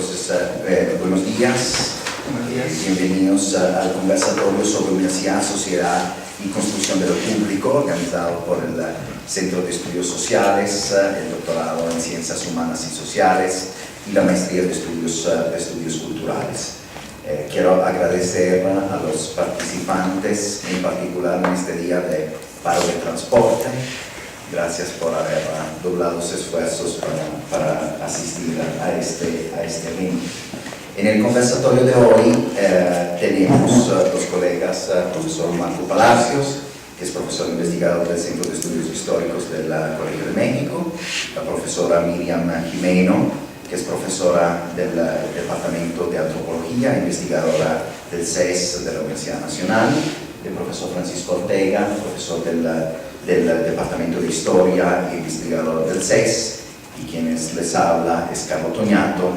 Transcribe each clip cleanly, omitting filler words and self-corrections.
Entonces, buenos días. Bienvenidos al conversatorio sobre Universidad, Sociedad y Construcción de lo Público, organizado por el Centro de Estudios Sociales, el doctorado en Ciencias Humanas y Sociales y la maestría de Estudios Culturales. Quiero agradecer a los participantes, en particular en este día de paro de transporte. Gracias por haber doblado los esfuerzos para asistir a este evento. En el conversatorio de hoy tenemos los colegas profesor Marco Palacios, que es profesor investigador del Centro de Estudios Históricos del Colegio de México, la profesora Miriam Jimeno, que es profesora del Departamento de Antropología, investigadora del CES de la Universidad Nacional, el profesor Francisco Ortega, profesor del Departamento de Historia y investigador del CES, y quienes les habla es Carlos Toñato,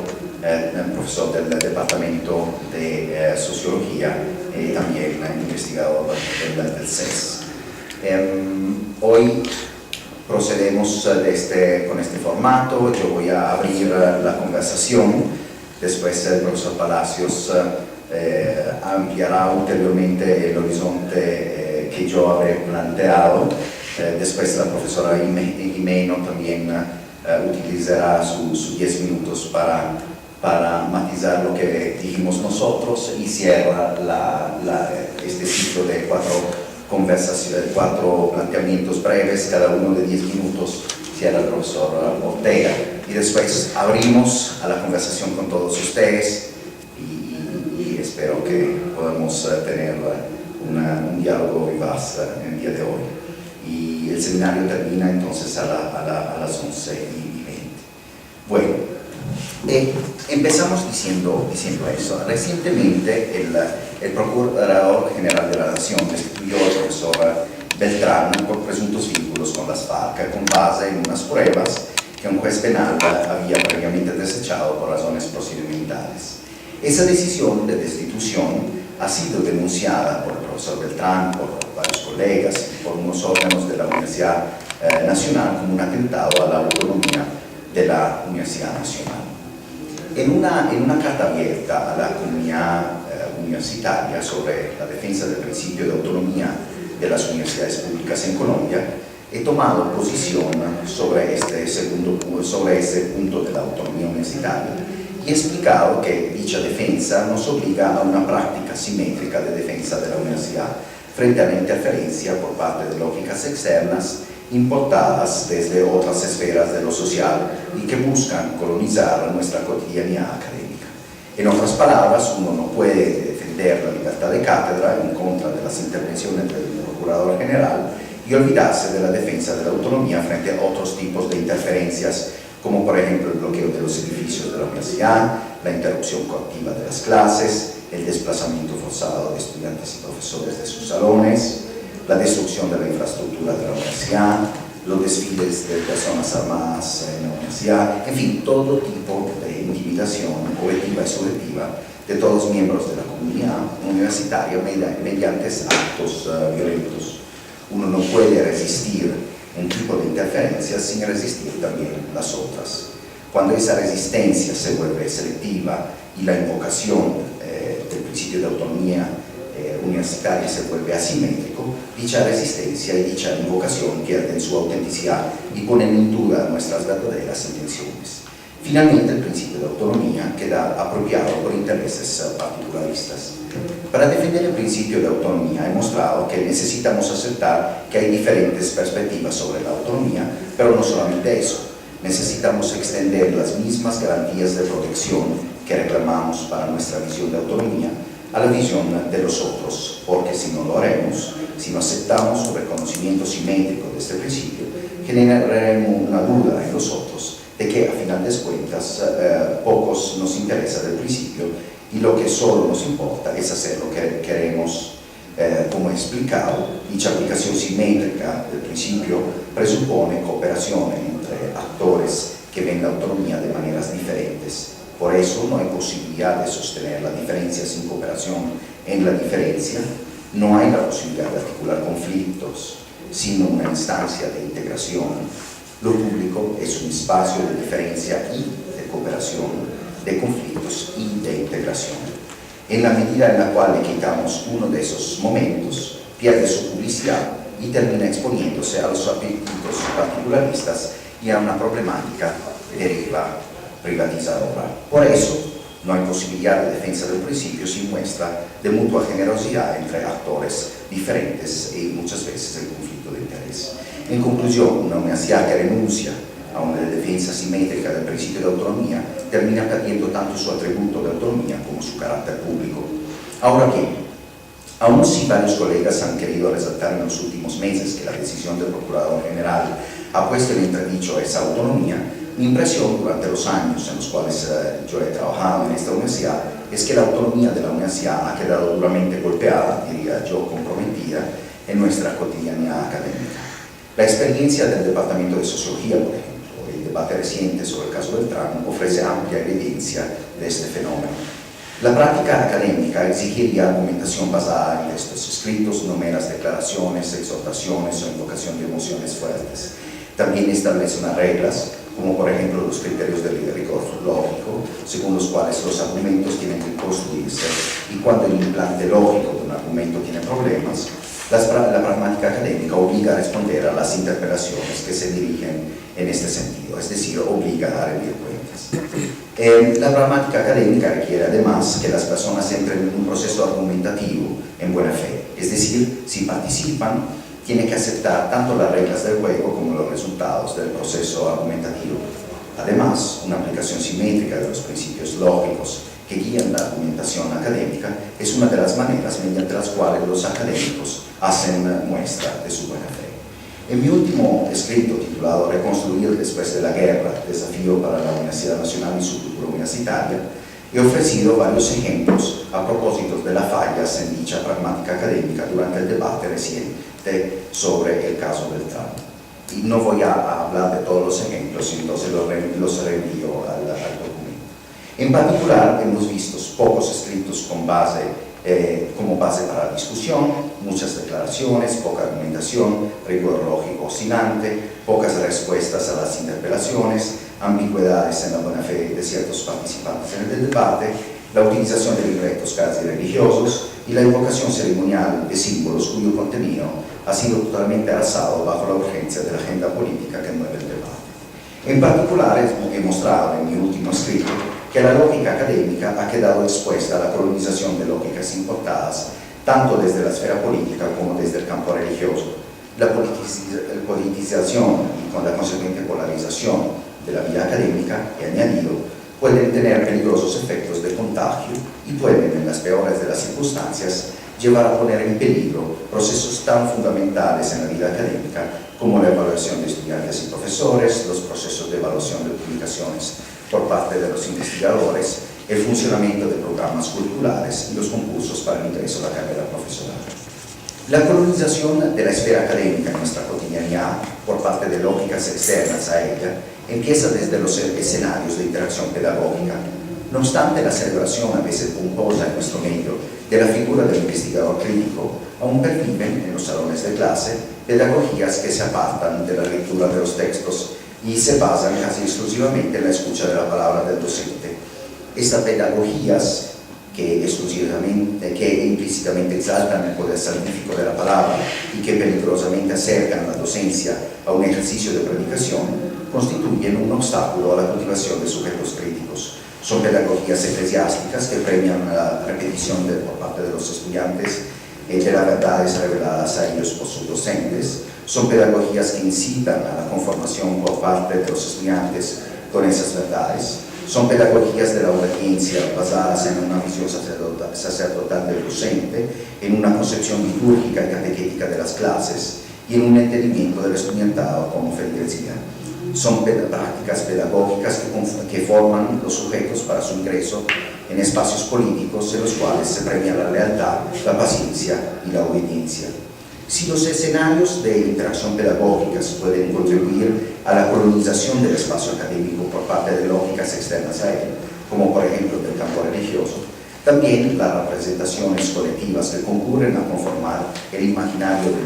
profesor del Departamento de Sociología y también investigador del CES. Hoy procedemos con este formato. Yo voy a abrir la conversación, después el profesor Palacios ampliará ulteriormente el horizonte que yo habré planteado. Después la profesora Jimeno también utilizará sus 10 minutos para matizar lo que dijimos nosotros y cierra este ciclo de cuatro planteamientos breves, cada uno de 10 minutos, cierra el profesor Ortega. Y después abrimos a la conversación con todos ustedes y espero que podamos tener un diálogo vivaz en el día de hoy. Y el seminario termina entonces a las 11:20. Bueno, empezamos diciendo eso. Recientemente el Procurador General de la Nación destituyó al profesor Beltrán por presuntos vínculos con las FARC, con base en unas pruebas que un juez penal había previamente desechado por razones procedimentales. Esa decisión de destitución ha sido denunciada por el profesor Beltrán, por varios colegas y por unos órganos de la Universidad Nacional como un atentado a la autonomía de la Universidad Nacional. En una carta abierta a la comunidad universitaria sobre la defensa del principio de autonomía de las universidades públicas en Colombia, he tomado posición sobre ese punto de la autonomía universitaria y he explicado que dicha defensa nos obliga a una práctica simétrica de defensa de la universidad frente a la interferencia por parte de lógicas externas importadas desde otras esferas de lo social y que buscan colonizar nuestra cotidianidad académica. En otras palabras, uno no puede defender la libertad de cátedra en contra de las intervenciones del Procurador General y olvidarse de la defensa de la autonomía frente a otros tipos de interferencias, como por ejemplo el bloqueo de los edificios de la universidad, la interrupción coactiva de las clases, el desplazamiento forzado de estudiantes y profesores de sus salones, la destrucción de la infraestructura de la universidad, los desfiles de personas armadas en la universidad, en fin, todo tipo de intimidación objetiva y subjetiva de todos los miembros de la comunidad universitaria mediante actos violentos. Uno no puede resistir un tipo de interferencia sin resistir también las otras. Cuando esa resistencia se vuelve selectiva y la invocación del principio de autonomía universitaria se vuelve asimétrico, dicha resistencia y dicha invocación pierden su autenticidad y ponen en duda nuestras verdaderas intenciones. Finalmente, el principio de autonomía queda apropiado por intereses particularistas. Para defender el principio de autonomía he mostrado que necesitamos aceptar que hay diferentes perspectivas sobre la autonomía, pero no solamente eso. Necesitamos extender las mismas garantías de protección que reclamamos para nuestra visión de autonomía a la visión de los otros, porque si no lo haremos, si no aceptamos un reconocimiento simétrico de este principio, generaremos una duda en los otros de que a final de cuentas pocos nos interesa del principio y lo que solo nos importa es hacer lo que queremos. Como he explicado, dicha aplicación simétrica del principio presupone cooperación entre actores que ven la autonomía de maneras diferentes. Por eso no hay posibilidad de sostener la diferencia sin cooperación en la diferencia. No hay la posibilidad de articular conflictos sino una instancia de integración. Lo público es un espacio de diferencia y de cooperación de conflictos y de integración. En la medida en la cual le quitamos uno de esos momentos, pierde su publicidad y termina exponiéndose a los apetitos particularistas y a una problemática deriva privatizadora. Por eso, no hay posibilidad de defensa del principio sin muestra de mutua generosidad entre actores diferentes y muchas veces el conflicto de interés. En conclusión, una universidad que renuncia a una defensa simétrica del principio de autonomía termina perdiendo tanto su atributo de autonomía como su carácter público. Ahora bien, aún si varios colegas han querido resaltar en los últimos meses que la decisión del Procurador General ha puesto en entredicho esa autonomía, mi impresión durante los años en los cuales yo he trabajado en esta universidad es que la autonomía de la universidad ha quedado duramente golpeada, diría yo, comprometida en nuestra cotidianidad académica. La experiencia del Departamento de Sociología, por ejemplo, el debate reciente sobre el caso Beltrán ofrece amplia evidencia de este fenómeno. La práctica académica exigiría argumentación basada en textos escritos, no meras declaraciones, exhortaciones o invocación de emociones fuertes. También establece unas reglas, como por ejemplo los criterios del rigor lógico, según los cuales los argumentos tienen que construirse, y cuando el implante lógico de un argumento tiene problemas, la pragmática académica obliga a responder a las interpelaciones que se dirigen en este sentido, es decir, obliga a rendir cuentas. La pragmática académica requiere además que las personas entren en un proceso argumentativo en buena fe, es decir, si participan, tienen que aceptar tanto las reglas del juego como los resultados del proceso argumentativo. Además, una aplicación simétrica de los principios lógicos que guían la argumentación académica es una de las maneras mediante las cuales los académicos hacen muestra de su buena fe. En mi último escrito titulado Reconstruir después de la guerra, desafío para la Universidad Nacional y su cultura universitaria, he ofrecido varios ejemplos a propósito de las fallas en dicha pragmática académica durante el debate reciente sobre el caso Beltrán. Y no voy a hablar de todos los ejemplos, entonces los reenvío al documento. En particular, hemos visto pocos escritos como base para la discusión, muchas declaraciones, poca argumentación, rigor lógico oscilante, pocas respuestas a las interpelaciones, ambigüedades en la buena fe de ciertos participantes en el debate, la utilización de libretos casi religiosos y la invocación ceremonial de símbolos cuyo contenido ha sido totalmente arrasado bajo la urgencia de la agenda política que mueve el debate. En particular, he mostrado en mi último escrito que la lógica académica ha quedado expuesta a la colonización de lógicas importadas tanto desde la esfera política como desde el campo religioso. La politización y con la consecuente polarización de la vida académica, he añadido, pueden tener peligrosos efectos de contagio y pueden, en las peores de las circunstancias, llevar a poner en peligro procesos tan fundamentales en la vida académica como la evaluación de estudiantes y profesores, los procesos de evaluación de publicaciones por parte de los investigadores, el funcionamiento de programas curriculares y los concursos para el ingreso a la carrera profesional. La colonización de la esfera académica en nuestra cotidianidad por parte de lógicas externas a ella empieza desde los escenarios de interacción pedagógica. No obstante la celebración a veces pomposa en nuestro medio de la figura del investigador crítico, aún perviven en los salones de clase pedagogías que se apartan de la lectura de los textos y se basan casi exclusivamente en la escucha de la palabra del docente. Estas pedagogías que implícitamente exaltan el poder salvífico de la palabra y que peligrosamente acercan la docencia a un ejercicio de predicación, constituyen un obstáculo a la cultivación de sujetos críticos. Son pedagogías eclesiásticas que premian la repetición por parte de los estudiantes de las verdades reveladas a ellos por sus docentes. Son pedagogías que incitan a la conformación por parte de los estudiantes con esas verdades. Son pedagogías de la obediencia basadas en una visión sacerdotal del docente, en una concepción litúrgica y catequética de las clases y en un entendimiento del estudiantado como feligresía. Son prácticas pedagógicas que forman los sujetos para su ingreso en espacios políticos en los cuales se premia la lealtad, la paciencia y la obediencia. Si los escenarios de interacción pedagógicas pueden contribuir a la colonización del espacio académico por parte de lógicas externas a él, como por ejemplo del campo religioso, también las representaciones colectivas que concurren a conformar el imaginario de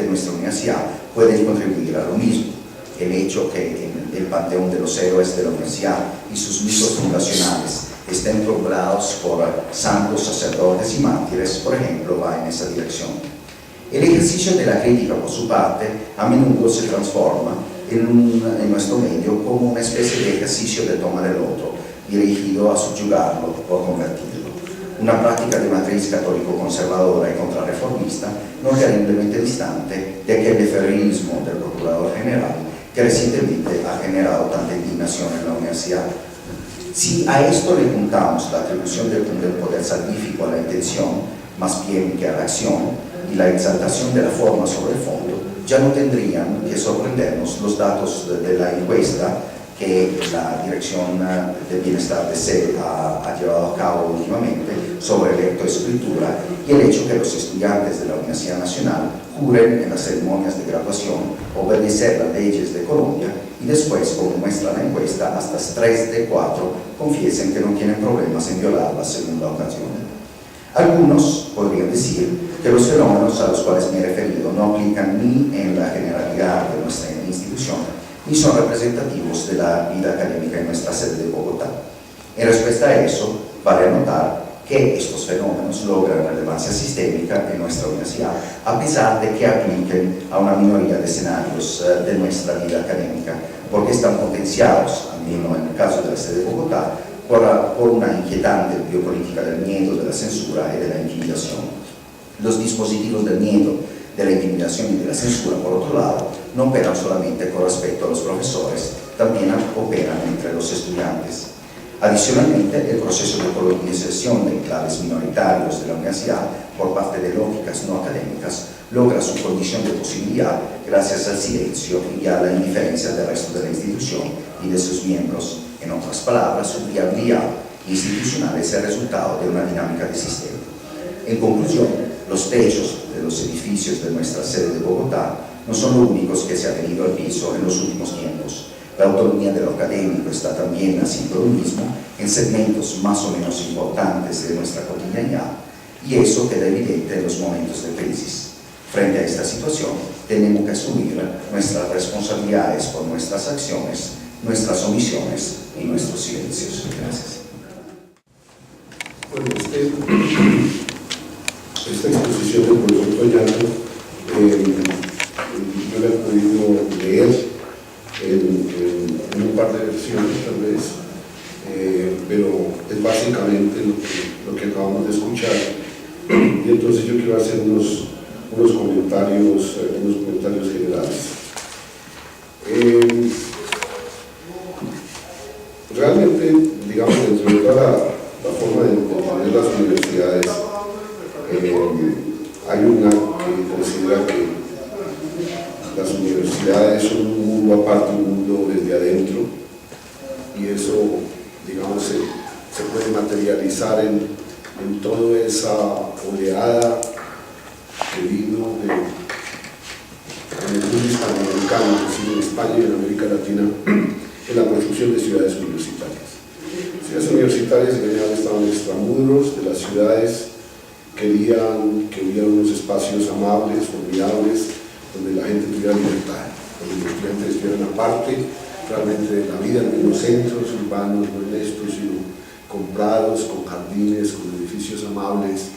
nuestra universidad pueden contribuir a lo mismo. el hecho que en el panteón de los héroes de la universidad y sus mitos fundacionales estén poblados por santos, sacerdotes y mártires, por ejemplo, va en esa dirección. El ejercicio de la crítica, por su parte, a menudo se transforma en nuestro medio como una especie de ejercicio de toma del otro, dirigido a subyugarlo o convertirlo. Una práctica de matriz católico-conservadora y contrarreformista no terriblemente distante de aquel efemerismo del Procurador General que recientemente ha generado tanta indignación en la universidad. Si a esto le juntamos la atribución del poder salvífico a la intención, más bien que a la acción, y la exaltación de la forma sobre el fondo, ya no tendrían que sorprendernos los datos de la encuesta que la Dirección de Bienestar de SED ha llevado a cabo últimamente sobre lectoescritura y el hecho que los estudiantes de la Universidad Nacional juren en las ceremonias de graduación obedecer las leyes de Colombia y después, como muestra la encuesta, hasta 3 de 4 confiesen que no tienen problemas en violarlas según la ocasión. Algunos podrían decir que los fenómenos a los cuales me he referido no aplican ni en la generalidad de nuestra institución, ni son representativos de la vida académica en nuestra sede de Bogotá. En respuesta a eso, vale anotar que estos fenómenos logran relevancia sistémica en nuestra universidad, a pesar de que apliquen a una minoría de escenarios de nuestra vida académica, porque están potenciados, al menos en el caso de la sede de Bogotá, por una inquietante biopolítica del miedo, de la censura y de la intimidación. Los dispositivos del miedo, de la intimidación y de la censura, por otro lado, no operan solamente con respecto a los profesores, también operan entre los estudiantes. Adicionalmente, el proceso de colonización de enclaves minoritarios de la universidad por parte de lógicas no académicas logra su condición de posibilidad gracias al silencio y a la indiferencia del resto de la institución y de sus miembros. En otras palabras, su viabilidad institucional es el resultado de una dinámica de sistema. En conclusión, los techos de los edificios de nuestra sede de Bogotá no son los únicos que se han venido al piso en los últimos tiempos. La autonomía de lo académico está también haciendo lo mismo en segmentos más o menos importantes de nuestra cotidianidad, y eso queda evidente en los momentos de crisis. Frente a esta situación, tenemos que asumir nuestras responsabilidades por nuestras acciones, nuestras omisiones y nuestros silencios. Gracias. Bueno, esta exposición del profesor Toñato yo la he podido leer en un par de versiones tal vez, pero es básicamente lo que acabamos de escuchar, y entonces yo quiero hacer unos comentarios generales. Realmente, digamos, dentro de toda la forma de entender las universidades, hay una que considera que las universidades son un mundo aparte, un mundo desde adentro, y eso, digamos, se puede materializar en toda esa oleada que vino en el mundo hispanoamericano, inclusive en España y en América Latina, en la construcción de ciudades universitarias. Ciudades universitarias en general estaban extramuros de las ciudades, querían que hubiera unos espacios amables, formidables, donde la gente tuviera libertad, donde los estudiantes estuvieran aparte realmente de la vida en los centros urbanos, no en estos, sino comprados, con jardines, con edificios amables,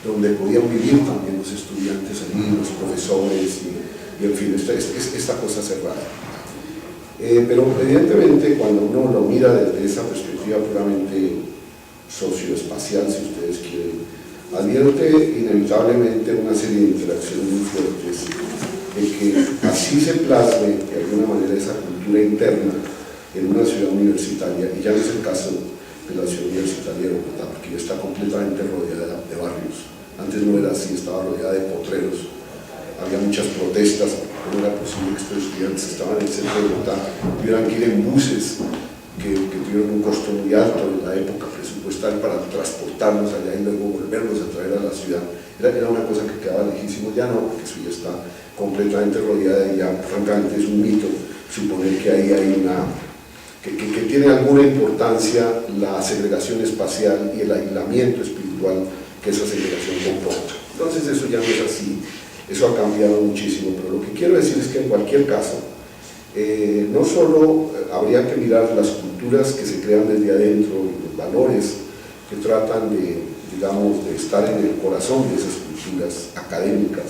donde podían vivir también los estudiantes allí, los profesores, y en fin, esta cosa cerrada. Pero evidentemente cuando uno lo mira desde esa perspectiva puramente socioespacial, si ustedes quieren, advierte inevitablemente una serie de interacciones muy fuertes, de que así se plasme de alguna manera esa cultura interna en una ciudad universitaria, y ya no es el caso de la ciudad universitaria de Bogotá, porque ya está completamente rodeada de barrios. Antes no era así, estaba rodeada de potreros, había muchas protestas, no era posible que estos estudiantes estaban en el centro de Bogotá, tuvieran que ir en buses que tuvieron un costo muy alto en la época presupuestal para transportarlos allá y luego volverlos a traer a la ciudad. Era una cosa que quedaba lejísimo, ya no, porque eso ya está completamente rodeada, y ya francamente es un mito suponer que ahí hay que tiene alguna importancia la segregación espacial y el aislamiento espiritual que esa segregación comporta. Entonces eso ya no es así, eso ha cambiado muchísimo, pero lo que quiero decir es que en cualquier caso, no solo habría que mirar las culturas que se crean desde adentro y los valores que tratan de, digamos, de estar en el corazón de esas culturas académicas,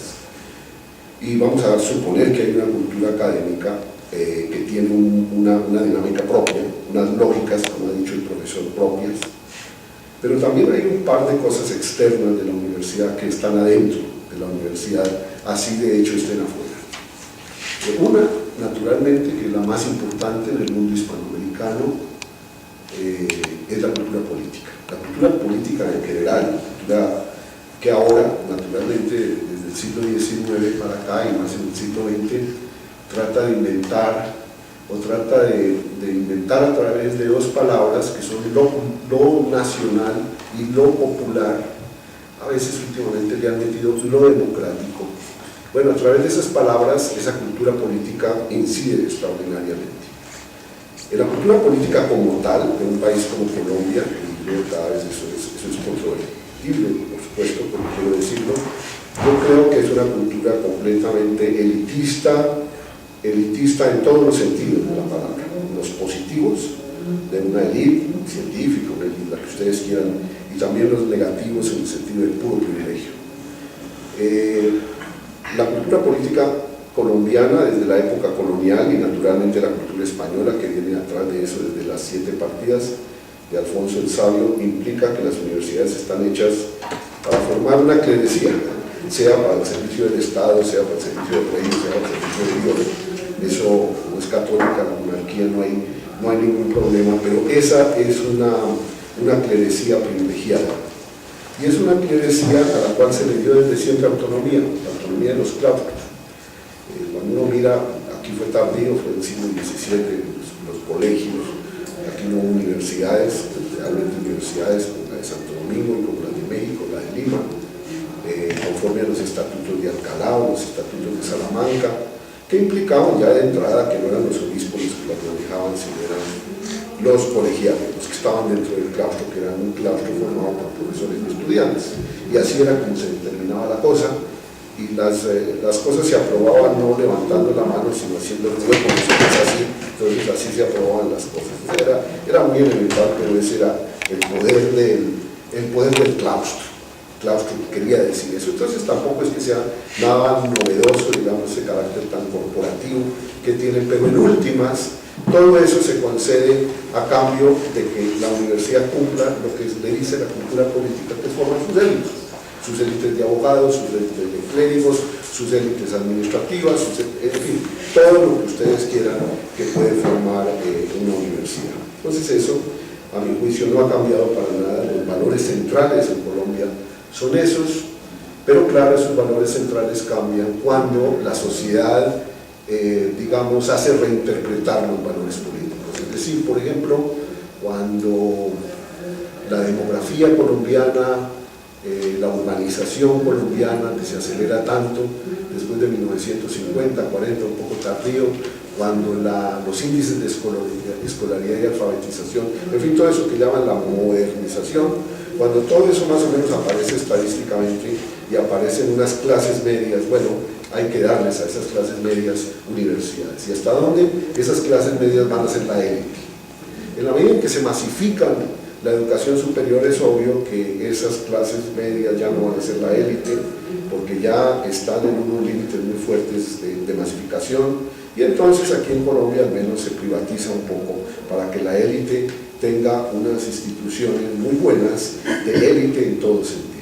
y vamos a suponer que hay una cultura académica que tiene una dinámica propia, unas lógicas, como ha dicho el profesor, propias, pero también hay un par de cosas externas de la universidad que están adentro de la universidad, así de hecho estén afuera. Una, naturalmente, que es la más importante en el mundo hispanoamericano, es la cultura política. La cultura política en general, la cultura que ahora, naturalmente, desde el siglo XIX para acá y más en el siglo XX, trata de inventar, o trata de inventar a través de dos palabras que son lo nacional y lo popular. A veces últimamente le han metido lo democrático. Bueno, a través de esas palabras, esa cultura política incide extraordinariamente. En la cultura política como tal, de un país como Colombia, y yo cada vez eso es controvertible, por supuesto, pero quiero decirlo, yo creo que es una cultura completamente elitista en todos los sentidos de la palabra, los positivos de una élite científica, una élite, la que ustedes quieran, y también los negativos en el sentido del puro privilegio. La cultura política colombiana desde la época colonial y naturalmente la cultura española que viene atrás de eso desde las 7 partidas de Alfonso el Sabio implica que las universidades están hechas para formar una clerecía, sea para el servicio del Estado, sea para el servicio del rey, sea para el servicio de Dios. Eso no es católica, la monarquía no hay ningún problema, pero esa es una clerecía privilegiada. Y es una clerecía a la cual se le dio desde siempre autonomía, la autonomía de los claustros. Cuando uno mira, aquí fue tardío, fue en el siglo XVII, los colegios, aquí no hubo universidades, realmente universidades como la de Santo Domingo y como la de México, la de Lima, conforme a los estatutos de Alcalá o los estatutos de Salamanca, que implicaban ya de entrada que no eran los obispos los que la manejaban, sino eran los colegiales, los que estaban dentro del claustro, que eran un claustro formado por profesores y estudiantes. Y así era como se determinaba la cosa, y las cosas se aprobaban no levantando la mano, sino haciendo ruido, como se hace así, entonces así se aprobaban las cosas. Era muy elemental, pero ese era el poder del claustro. Claustro quería decir eso, entonces tampoco es que sea nada novedoso, digamos, ese carácter tan corporativo que tienen, pero en últimas todo eso se concede a cambio de que la universidad cumpla lo que le dice la cultura política que forman sus élites de abogados, sus élites de clérigos, sus élites administrativas, en fin, todo lo que ustedes quieran que puede formar una universidad. Entonces eso, a mi juicio, no ha cambiado para nada. Los valores centrales en Colombia son esos, pero claro, esos valores centrales cambian cuando la sociedad, digamos, hace reinterpretar los valores políticos. Es decir, por ejemplo, cuando la demografía colombiana, la urbanización colombiana que se acelera tanto después de 1950, 40, un poco tardío, cuando los índices de escolaridad y alfabetización, en fin, todo eso que llaman la modernización, cuando todo eso más o menos aparece estadísticamente y aparecen unas clases medias, bueno, hay que darles a esas clases medias universidades. ¿Y hasta dónde? Esas clases medias van a ser la élite. En la medida en que se masifican la educación superior, es obvio que esas clases medias ya no van a ser la élite, porque ya están en unos límites muy fuertes de masificación, y entonces aquí en Colombia al menos se privatiza un poco para que la élite tenga unas instituciones muy buenas de élite en todo sentido.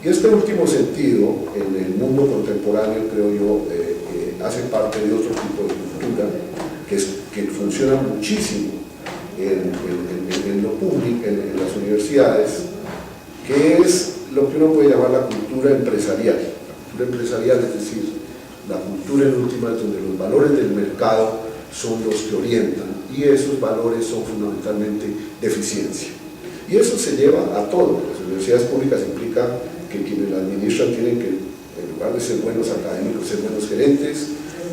Y este último sentido, en el mundo contemporáneo, creo yo, hace parte de otro tipo de cultura que funciona muchísimo en lo público, en las universidades, que es lo que uno puede llamar la cultura empresarial. La cultura empresarial, es decir, la cultura en última donde los valores del mercado son los que orientan, y esos valores son fundamentalmente de eficiencia. Y eso se lleva a todo. Las universidades públicas implica que quienes la administran tienen que, en lugar de ser buenos académicos, ser buenos gerentes,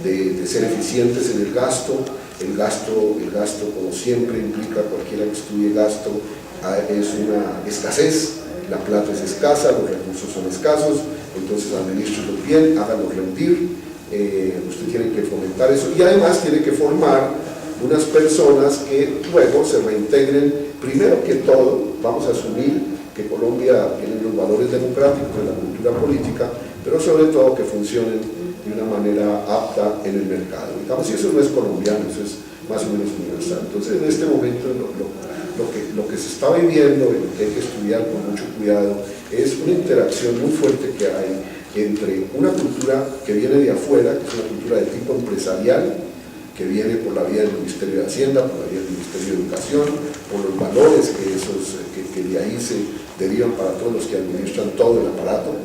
de ser eficientes en el gasto. El gasto, como siempre implica cualquiera que estudie gasto, es una escasez, la plata es escasa, los recursos son escasos, entonces administrenlos bien, háganlos rendir, usted tiene que fomentar eso y además tiene que formar unas personas que luego se reintegren. Primero que todo, vamos a asumir que Colombia tiene los valores democráticos en la cultura política, pero sobre todo que funcionen de una manera apta en el mercado. Digamos, si eso no es colombiano, eso es más o menos universal. Entonces, en este momento, lo que se está viviendo y lo que hay que estudiar con mucho cuidado es una interacción muy fuerte que hay entre una cultura que viene de afuera, que es una cultura de tipo empresarial, que viene por la vía del Ministerio de Hacienda, por la vía del Ministerio de Educación, por los valores que de ahí se derivan para todos los que administran todo el aparato.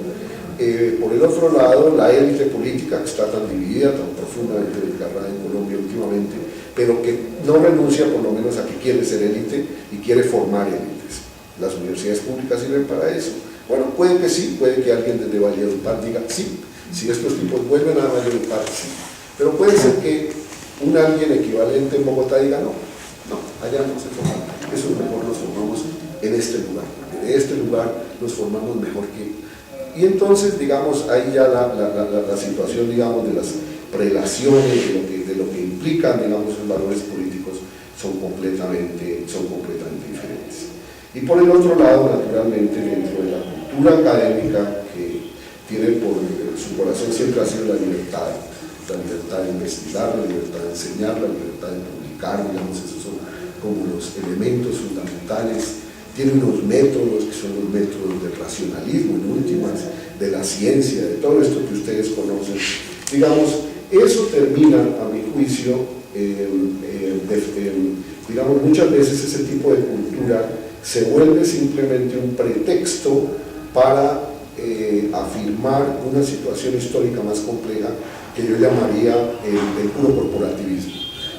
Por el otro lado, la élite política, que está tan dividida, tan profundamente desgarrada en Colombia últimamente, pero que no renuncia por lo menos a que quiere ser élite y quiere formar élites. Las universidades públicas sirven para eso. Bueno, puede que sí, puede que alguien desde Valledupar diga sí, si estos tipos vuelven a Valledupar, sí. Pero puede ser que un alguien equivalente en Bogotá diga no, allá no se forma, eso mejor nos formamos en este lugar, en este lugar nos formamos mejor que... Y entonces, digamos, ahí ya la situación, digamos, de las prelaciones, de lo que implican, digamos, los valores políticos son completamente diferentes. Y por el otro lado, naturalmente, dentro de la cultura académica, que tiene por su corazón siempre ha sido la libertad de investigar, la libertad de enseñar, la libertad de publicar, digamos, esos son como los elementos fundamentales. Tiene unos métodos que son los métodos del racionalismo, en últimas, de la ciencia, de todo esto que ustedes conocen. Digamos, eso termina, a mi juicio, digamos, muchas veces ese tipo de cultura se vuelve simplemente un pretexto para afirmar una situación histórica más compleja que yo llamaría el puro corporativismo.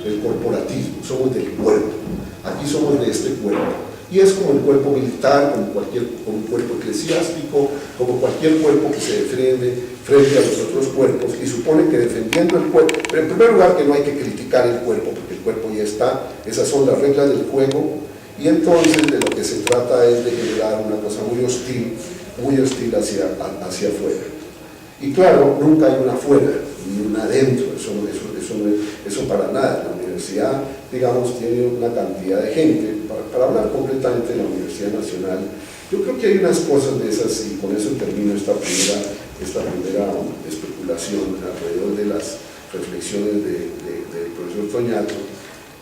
El corporatismo, somos del cuerpo, aquí somos de este cuerpo. Y es como el cuerpo militar, como un cuerpo eclesiástico, como cualquier cuerpo que se defiende frente a los otros cuerpos y supone que defendiendo el cuerpo, pero en primer lugar que no hay que criticar el cuerpo porque el cuerpo ya está, esas son las reglas del juego y entonces de lo que se trata es de generar una cosa muy hostil hacia afuera. Y claro, nunca hay una afuera ni una adentro, eso para nada. La universidad, digamos, tiene una cantidad de gente, para hablar completamente de la Universidad Nacional, yo creo que hay unas cosas de esas, y con eso termino esta primera especulación alrededor de las reflexiones del profesor Toñato.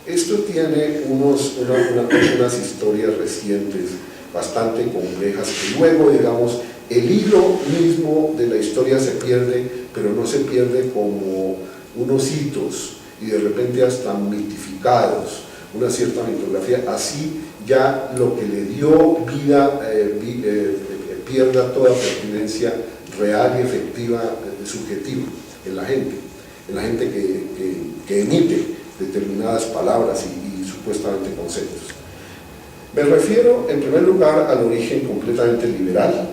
Esto tiene unas historias recientes bastante complejas que luego, digamos, el hilo mismo de la historia se pierde, pero no se pierde como unos hitos y de repente hasta mitificados, una cierta mitografía, así ya lo que le dio vida pierda toda pertinencia real y efectiva, subjetiva en la gente que emite determinadas palabras y supuestamente conceptos. Me refiero en primer lugar al origen completamente liberal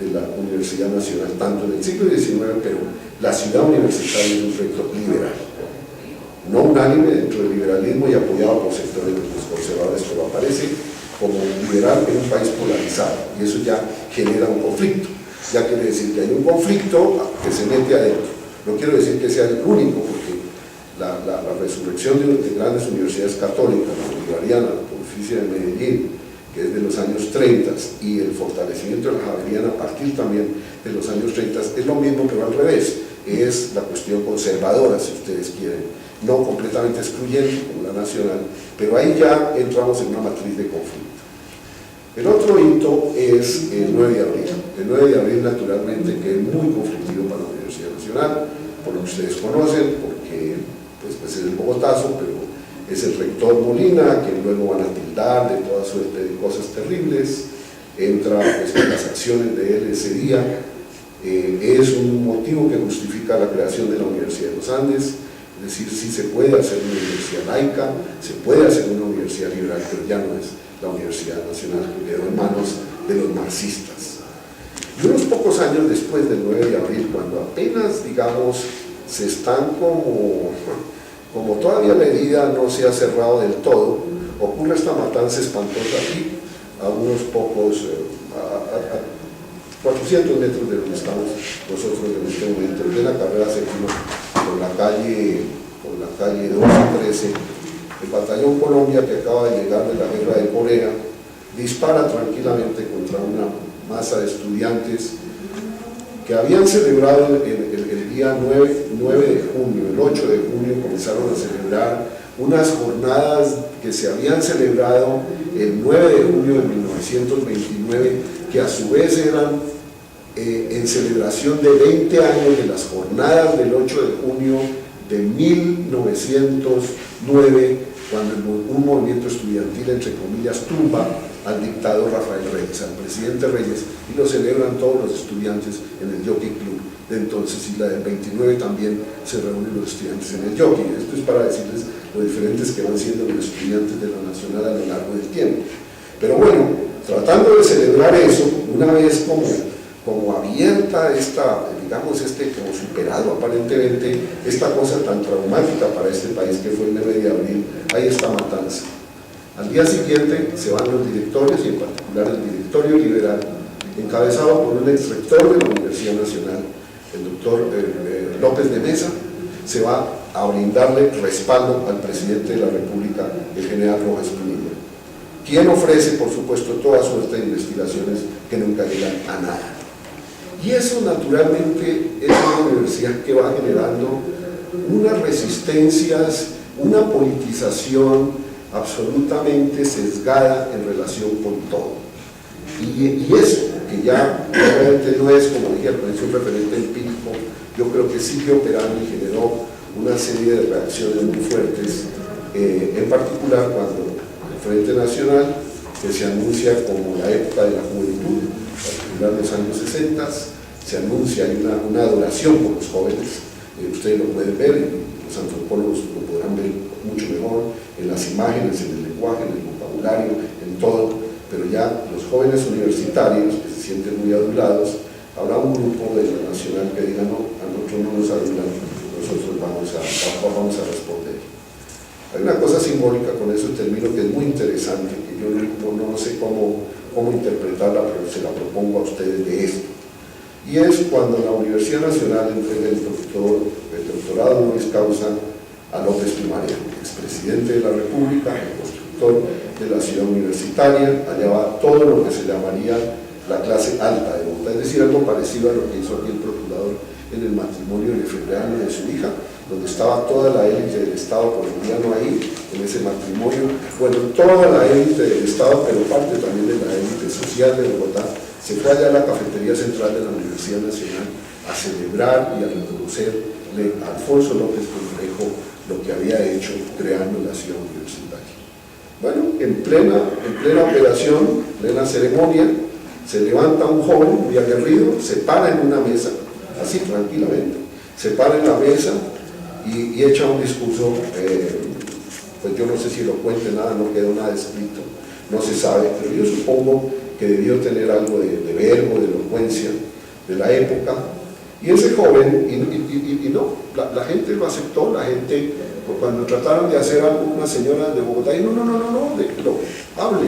de la Universidad Nacional, tanto en el siglo XIX, pero la ciudad universitaria es un proyecto liberal, no unánime dentro del liberalismo y apoyado por sectores de los conservadores, pero aparece como liberal en un país polarizado y eso ya genera un conflicto, ya quiere decir que hay un conflicto que se mete adentro. No quiero decir que sea el único, porque la resurrección de grandes universidades católicas, la bolivariana, la Pontificia de Medellín, que es de los años 30, y el fortalecimiento de la Javeriana a partir también de los años 30, es lo mismo pero al revés, es la cuestión conservadora, si ustedes quieren, no completamente excluyente como la nacional, pero ahí ya entramos en una matriz de conflicto. El otro hito es el 9 de abril. El 9 de abril, naturalmente, que es muy conflictivo para la Universidad Nacional, por lo que ustedes conocen, porque pues es el Bogotazo, pero es el rector Molina, que luego van a tildar de toda suerte de cosas terribles, entra pues, las acciones de él ese día, es un motivo que justifica la creación de la Universidad de los Andes, es decir, sí se puede hacer una universidad laica, se puede hacer una universidad liberal, pero ya no es la Universidad Nacional, que quedó en manos de los marxistas. Y unos pocos años después del 9 de abril, cuando apenas, digamos, se están como todavía la herida no se ha cerrado del todo, ocurre esta matanza espantosa aquí, a unos pocos, a 400 metros de donde estamos nosotros en este momento, de la carrera séptima, por la calle 12 y 13, el batallón Colombia, que acaba de llegar de la guerra de Corea, dispara tranquilamente contra una masa de estudiantes que habían celebrado el día 9 de junio, el 8 de junio comenzaron a celebrar unas jornadas que se habían celebrado el 9 de junio de 1929, que a su vez eran en celebración de 20 años de las jornadas del 8 de junio de 1909, cuando un movimiento estudiantil, entre comillas, tumba al dictador Rafael Reyes, al presidente Reyes, y lo celebran todos los estudiantes en el Jockey Club de entonces, y la del 29 también se reúnen los estudiantes en el Jockey. Esto es para decirles lo diferentes que van siendo los estudiantes de la Nacional a lo largo del tiempo. Pero bueno, tratando de celebrar eso, una vez como abierta esta, digamos, como superado aparentemente esta cosa tan traumática para este país que fue el 9 de abril, hay esta matanza. Al día siguiente se van los directorios, y en particular el directorio liberal, encabezado por un exrector de la Universidad Nacional, el doctor López de Mesa, se va a brindarle respaldo al presidente de la República, el general Rojas Pinilla, quien ofrece, por supuesto, toda suerte de investigaciones que nunca llegan a nada. Y eso naturalmente es una universidad que va generando unas resistencias, una politización absolutamente sesgada en relación con todo. Y eso, que ya realmente no es, como dije al principio, un referente empírico, yo creo que sigue operando y generó una serie de reacciones muy fuertes, en particular cuando el Frente Nacional, que se anuncia como la época de la juventud, en particular los años 60, se anuncia una adoración por los jóvenes, ustedes lo pueden ver, los antropólogos lo podrán ver mucho mejor, en las imágenes, en el lenguaje, en el vocabulario, en todo, pero ya los jóvenes universitarios que se sienten muy adulados, habrá un grupo de la Nacional que diga no, a nosotros no nos adulan, nosotros vamos a responder. Hay una cosa simbólica, con eso termino, que es muy interesante, que yo no sé cómo interpretarla, pero se la propongo a ustedes de esto. Y es cuando la Universidad Nacional entrega el doctorado honoris causa a López Pumarejo, expresidente de la República, el constructor de la ciudad universitaria. Allá va todo lo que se llamaría la clase alta de Bogotá, es decir, algo parecido a lo que hizo aquí el procurador en el matrimonio nefribreano de su hija, donde estaba toda la élite del Estado colombiano ahí, en ese matrimonio. Bueno, toda la élite del Estado, pero parte también de la élite social de Bogotá, se fue allá a la cafetería central de la Universidad Nacional a celebrar y a reconocerle a Alfonso López Pumarejo lo que había hecho creando la ciudad universitaria. Bueno, en plena operación, plena ceremonia, se levanta un joven muy aguerrido, se para en una mesa, así tranquilamente, se para en la mesa y echa un discurso, pues yo no sé si elocuente, nada, no quedó nada escrito, no se sabe, pero yo supongo que debió tener algo de verbo, de elocuencia de la época. Y ese joven, y no, la gente lo aceptó, la gente, cuando trataron de hacer algo, una señora de Bogotá, y no, hable,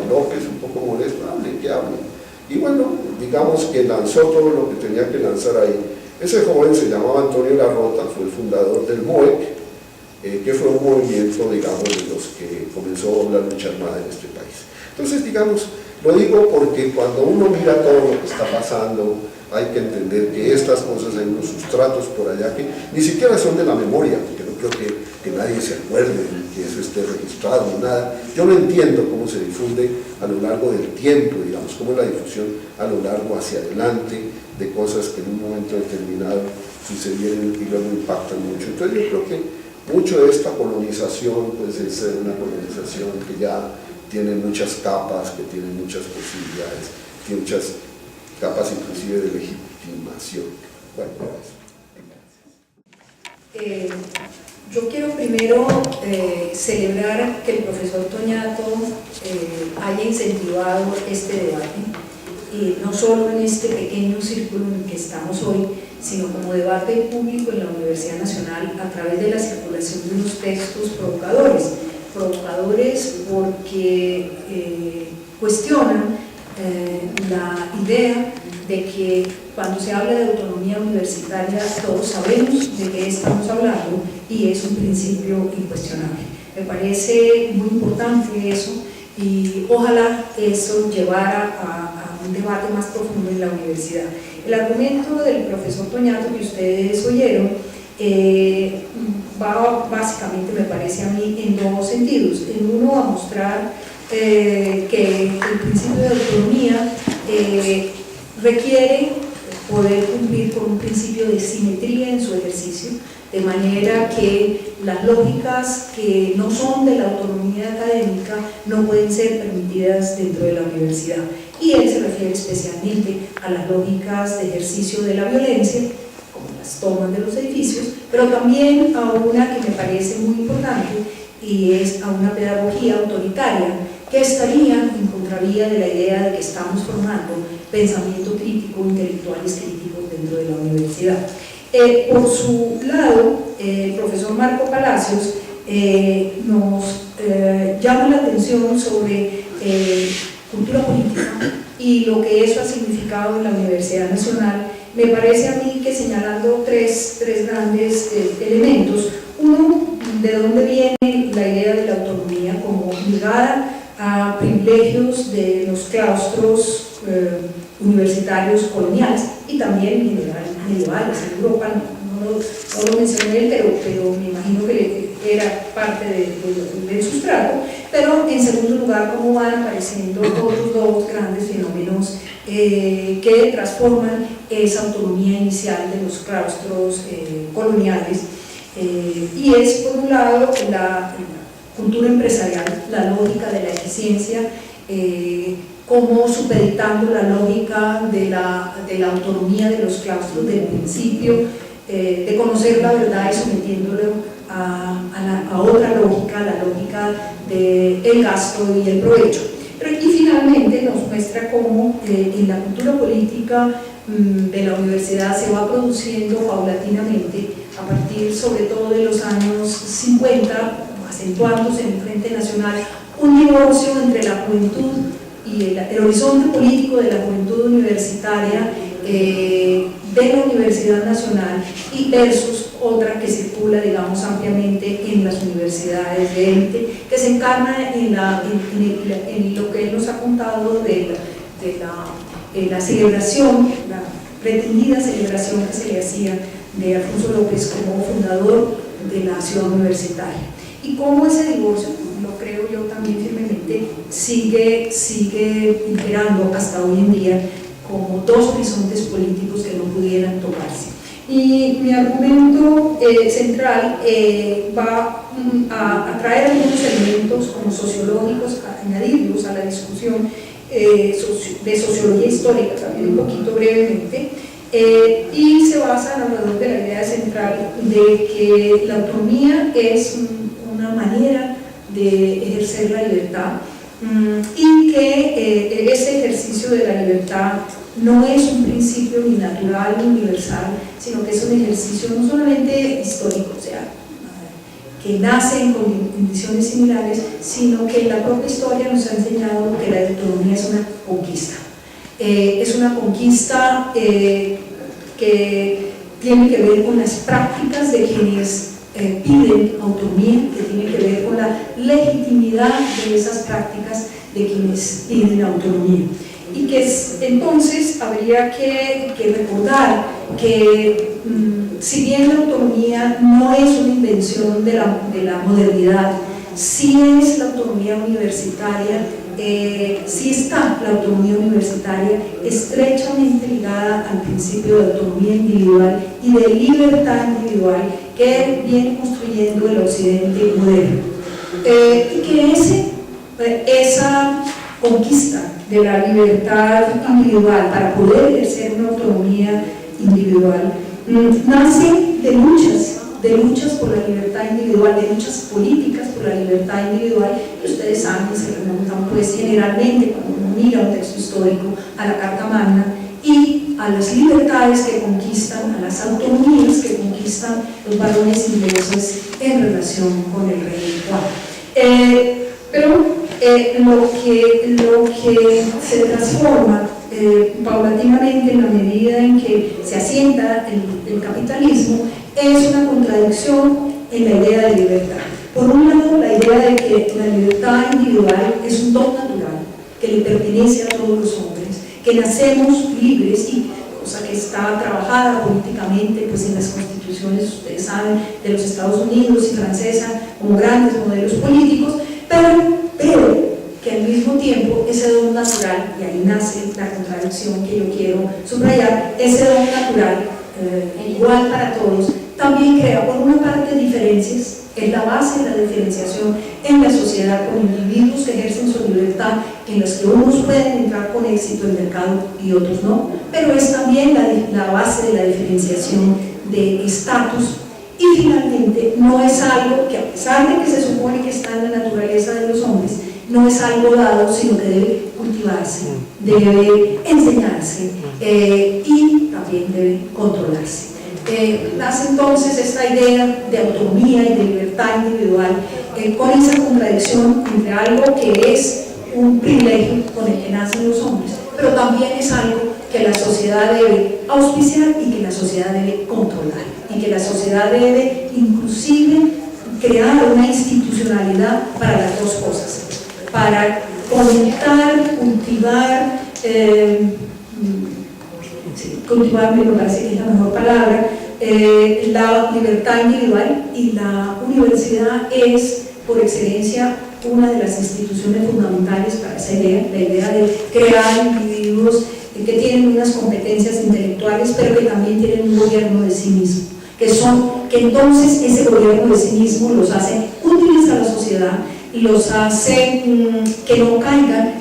López un poco molesto, que hable. Y bueno, digamos que lanzó todo lo que tenía que lanzar ahí. Ese joven se llamaba Antonio Larrota, fue el fundador del MOEC, que fue un movimiento, digamos, de los que comenzó la lucha armada en este país. Entonces, digamos, lo digo porque cuando uno mira todo lo que está pasando, hay que entender que estas cosas, hay unos sustratos por allá que ni siquiera son de la memoria, porque no creo que nadie se acuerde, que eso esté registrado, ni nada. Yo no entiendo cómo se difunde a lo largo del tiempo, digamos, cómo es la difusión a lo largo hacia adelante de cosas que en un momento determinado sucedieron y luego impactan mucho. Entonces yo creo que mucho de esta colonización pues es una colonización que ya tiene muchas capas, que tiene muchas posibilidades, tiene muchas capas inclusive de legitimación. Bueno, yo quiero primero celebrar que el profesor Toñato haya incentivado este debate, no solo en este pequeño círculo en el que estamos hoy, sino como debate público en la Universidad Nacional a través de la circulación de unos textos provocadores porque cuestionan la idea de que cuando se habla de autonomía universitaria todos sabemos de qué estamos hablando y es un principio incuestionable. Me parece muy importante eso y ojalá eso llevara a un debate más profundo en la universidad. El argumento del profesor Toñato que ustedes oyeron va básicamente, me parece a mí, en dos sentidos. En uno, a mostrar que el principio de autonomía requiere poder cumplir con un principio de simetría en su ejercicio, de manera que las lógicas que no son de la autonomía académica no pueden ser permitidas dentro de la universidad. Y él se refiere especialmente a las lógicas de ejercicio de la violencia, como las tomas de los edificios, pero también a una que me parece muy importante, y es a una pedagogía autoritaria que estaría en contravía de la idea de que estamos formando pensamiento crítico, intelectuales críticos dentro de la universidad. Por su lado, el profesor Marco Palacios nos llama la atención sobre cultura política y lo que eso ha significado en la Universidad Nacional. Me parece a mí que señalando tres grandes elementos. Uno, de dónde viene la idea de la autonomía como ligada a privilegios de los claustros universitarios coloniales y también en general medievales. En Europa no lo mencioné, pero me imagino que era parte del sustrato. Pero en segundo lugar, cómo van apareciendo otros dos grandes fenómenos que transforman esa autonomía inicial de los claustros coloniales. Y es, por un lado, la cultura empresarial, la lógica de la eficiencia, como supeditando la lógica de la autonomía de los claustros del principio, de conocer la verdad y sometiéndolo a otra lógica, la lógica del gasto y el provecho. Y finalmente nos muestra cómo en la cultura política de la universidad se va produciendo paulatinamente, a partir sobre todo de los años 50, acentuándose en el Frente Nacional, un divorcio entre la juventud y el horizonte político de la juventud universitaria de la Universidad Nacional y versus otra que circula, digamos, ampliamente en las universidades de élite, que se encarna en lo que él nos ha contado de la celebración, la pretendida celebración que se le hacía de Alfonso López como fundador de la ciudad universitaria. Y cómo ese divorcio, lo creo yo también firmemente, sigue imperando hasta hoy en día como dos horizontes políticos que no pudieran tocarse. Y mi argumento central va a traer algunos elementos como sociológicos, a añadirlos a la discusión de sociología histórica, también un poquito brevemente, y se basa alrededor de la idea central de que la autonomía es una manera de ejercer la libertad y que ese ejercicio de la libertad no es un principio ni natural ni universal, sino que es un ejercicio no solamente histórico, o sea, que nace en condiciones similares, sino que la propia historia nos ha enseñado que la autonomía es una conquista. Es una conquista que tiene que ver con las prácticas de quienes piden autonomía, que tiene que ver con la legitimidad de esas prácticas de quienes piden autonomía. Y que entonces habría que recordar que si bien la autonomía no es una invención de la modernidad, sí es la autonomía universitaria, sí está la autonomía universitaria estrechamente ligada al principio de autonomía individual y de libertad individual que viene construyendo el occidente moderno. Y que esa conquista de la libertad individual para poder ejercer una autonomía individual nace de luchas por la libertad individual, de luchas políticas por la libertad individual, que ustedes saben, se remontan pues generalmente cuando uno mira un texto histórico a la Carta Magna y a las libertades que conquistan, a las autonomías que conquistan los varones ingleses en relación con el rey Juan. Pero lo que se transforma paulatinamente en la medida en que se asienta el capitalismo, es una contradicción en la idea de libertad. Por un lado, la idea de que la libertad individual es un don natural que le pertenece a todos los hombres, que nacemos libres, y cosa que está trabajada políticamente pues en las constituciones, ustedes saben, de los Estados Unidos y francesa como grandes modelos políticos, pero que al mismo tiempo ese don natural, y ahí nace la contradicción que yo quiero subrayar, ese don natural igual para todos, también crea por una parte diferencias, es la base de la diferenciación en la sociedad, con individuos que ejercen su libertad, en los que unos pueden entrar con éxito en el mercado y otros no, pero es también la base de la diferenciación de estatus. Y finalmente no es algo que, a pesar de que se supone que está en la naturaleza de los hombres, no es algo dado, sino que debe cultivarse, debe enseñarse y también debe controlarse. Nace entonces esta idea de autonomía y de libertad individual con esa contradicción entre algo que es un privilegio con el que nacen los hombres, pero también es algo que la sociedad debe auspiciar y que la sociedad debe controlar, y que la sociedad debe inclusive crear una institucionalidad para las dos cosas, para fomentar, cultivar me parece que es la mejor palabra, la libertad individual, y la universidad es por excelencia una de las instituciones fundamentales para esa idea, la idea de crear individuos que tienen unas competencias intelectuales pero que también tienen un gobierno de sí mismo, que entonces ese gobierno de sí mismo los hace útiles a la sociedad, los hace que no caigan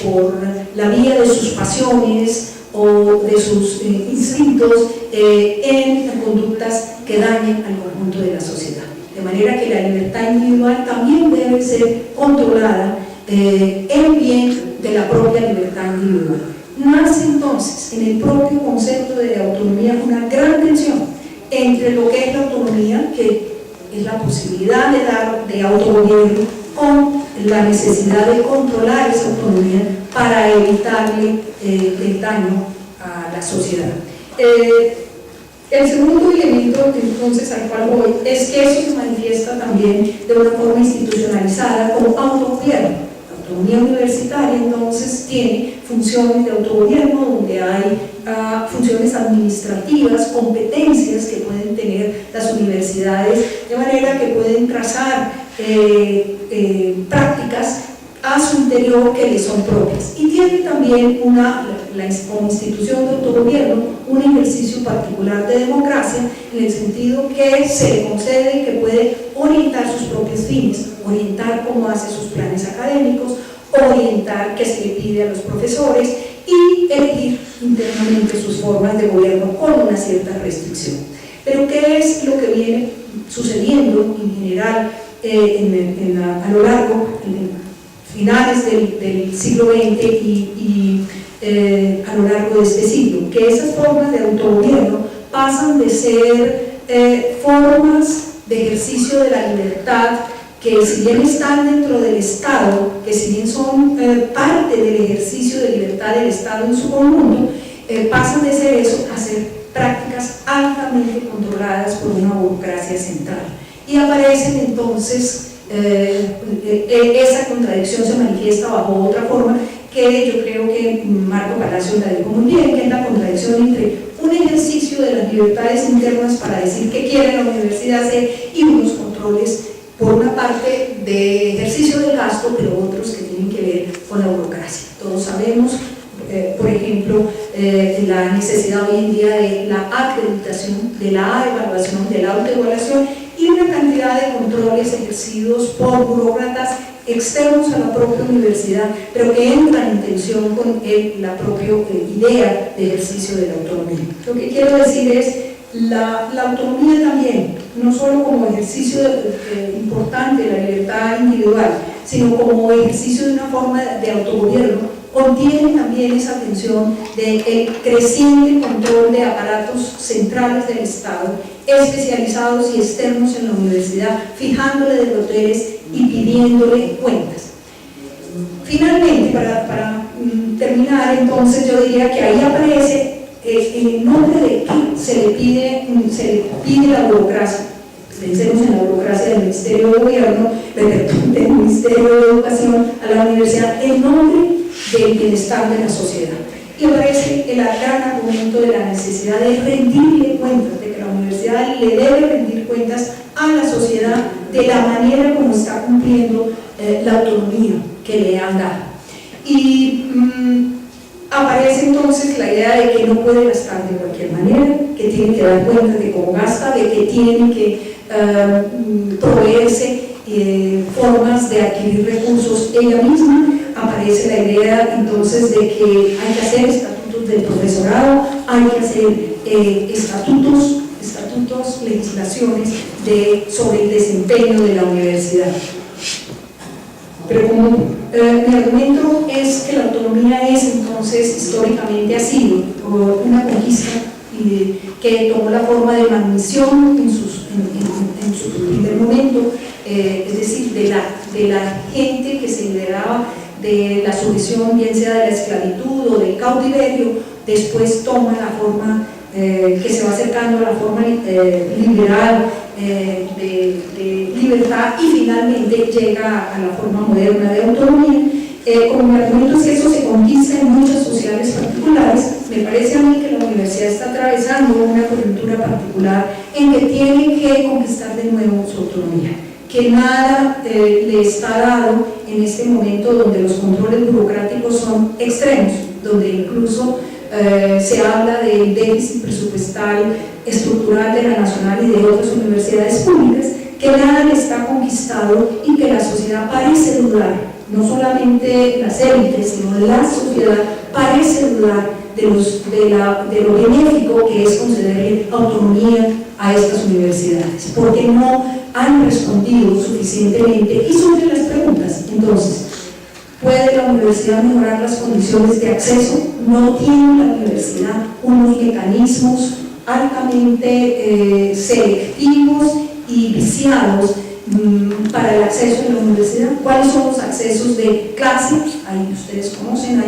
por la vía de sus pasiones o de sus instintos en conductas que dañen al conjunto de la sociedad. De manera que la libertad individual también debe ser controlada en bien de la propia libertad individual. Nace entonces en el propio concepto de autonomía una gran tensión entre lo que es la autonomía, que es la posibilidad de autogobierno, con la necesidad de controlar esa autonomía para evitarle el daño a la sociedad. El segundo elemento entonces al cual voy es que eso se manifiesta también de una forma institucionalizada como autogobierno. La autonomía universitaria entonces tiene funciones de autogobierno donde hay funciones administrativas, competencias que pueden tener las universidades, de manera que pueden trazar prácticas a su interior que les son propias, y tiene también como institución de autogobierno un ejercicio particular de democracia, en el sentido que se le concede que puede orientar sus propios fines, orientar cómo hace sus planes académicos, orientar qué se le pide a los profesores y elegir internamente sus formas de gobierno con una cierta restricción. Pero ¿qué es lo que viene sucediendo en general a lo largo, finales del siglo XX y a lo largo de este siglo? Que esas formas de autogobierno pasan de ser formas de ejercicio de la libertad, que si bien están dentro del Estado, que si bien son parte del ejercicio de libertad del Estado en su conjunto, pasan de ser eso a ser prácticas altamente controladas por una burocracia central. Y aparecen entonces, esa contradicción se manifiesta bajo otra forma que yo creo que Marco Palacio la dijo muy bien, que es la contradicción entre un ejercicio de las libertades internas para decir qué quiere la universidad hacer y unos controles, por una parte, de ejercicio del gasto, pero otros que tienen que ver con la burocracia. Todos sabemos, por ejemplo, la necesidad hoy en día de la acreditación, de la evaluación, de la autoevaluación y una cantidad de controles ejercidos por burócratas externos a la propia universidad, pero que entran en tensión con la propia idea de ejercicio de la autonomía. Lo que quiero decir es la autonomía también, no solo como ejercicio importante de la libertad individual, sino como ejercicio de una forma de autogobierno, contiene también esa tensión del creciente control de aparatos centrales del Estado, especializados y externos en la universidad, fijándole derroteres y pidiéndole cuentas. Finalmente, para terminar, entonces yo diría que ahí aparece en el nombre de que se le pide la burocracia. Pensemos en la burocracia del Ministerio de Gobierno, del Ministerio de Educación a la universidad, en nombre del bienestar de la sociedad. Y aparece el gran argumento de la necesidad de rendirle cuentas, de que la universidad le debe rendir cuentas a la sociedad de la manera como está cumpliendo la autonomía que le han dado. Y aparece entonces la idea de que no puede gastar de cualquier manera, que tiene que dar cuenta de cómo gasta, de que tiene que proveerse formas de adquirir recursos ella misma. Aparece la idea entonces de que hay que hacer estatutos del profesorado, hay que hacer estatutos, legislaciones sobre el desempeño de la universidad. Pero como mi argumento es que la autonomía es entonces históricamente ha sido una conquista que tomó la forma de malmisión en su primer momento, es decir, de la gente que se liberaba de la sujeción, bien sea de la esclavitud o del cautiverio, después toma la forma que se va acercando a la forma liberal de libertad y finalmente llega a la forma moderna de autonomía. Como mi argumento es que eso se conquista en muchas sociedades particulares, me parece a mí que la universidad está atravesando una coyuntura particular en que tiene que conquistar de nuevo su autonomía, que nada le está dado en este momento donde los controles burocráticos son extremos, donde incluso se habla del déficit presupuestal estructural de la Nacional y de otras universidades públicas, que nada le está conquistado y que la sociedad parece dudar, no solamente las élites, sino la sociedad parece dudar de lo benéfico que es concederle autonomía a estas universidades, porque no han respondido suficientemente. Y sobre las preguntas, entonces, ¿puede la universidad mejorar las condiciones de acceso? ¿No tiene la universidad unos mecanismos altamente selectivos y viciados para el acceso a la universidad? ¿Cuáles son los accesos de clase? Ahí ustedes conocen,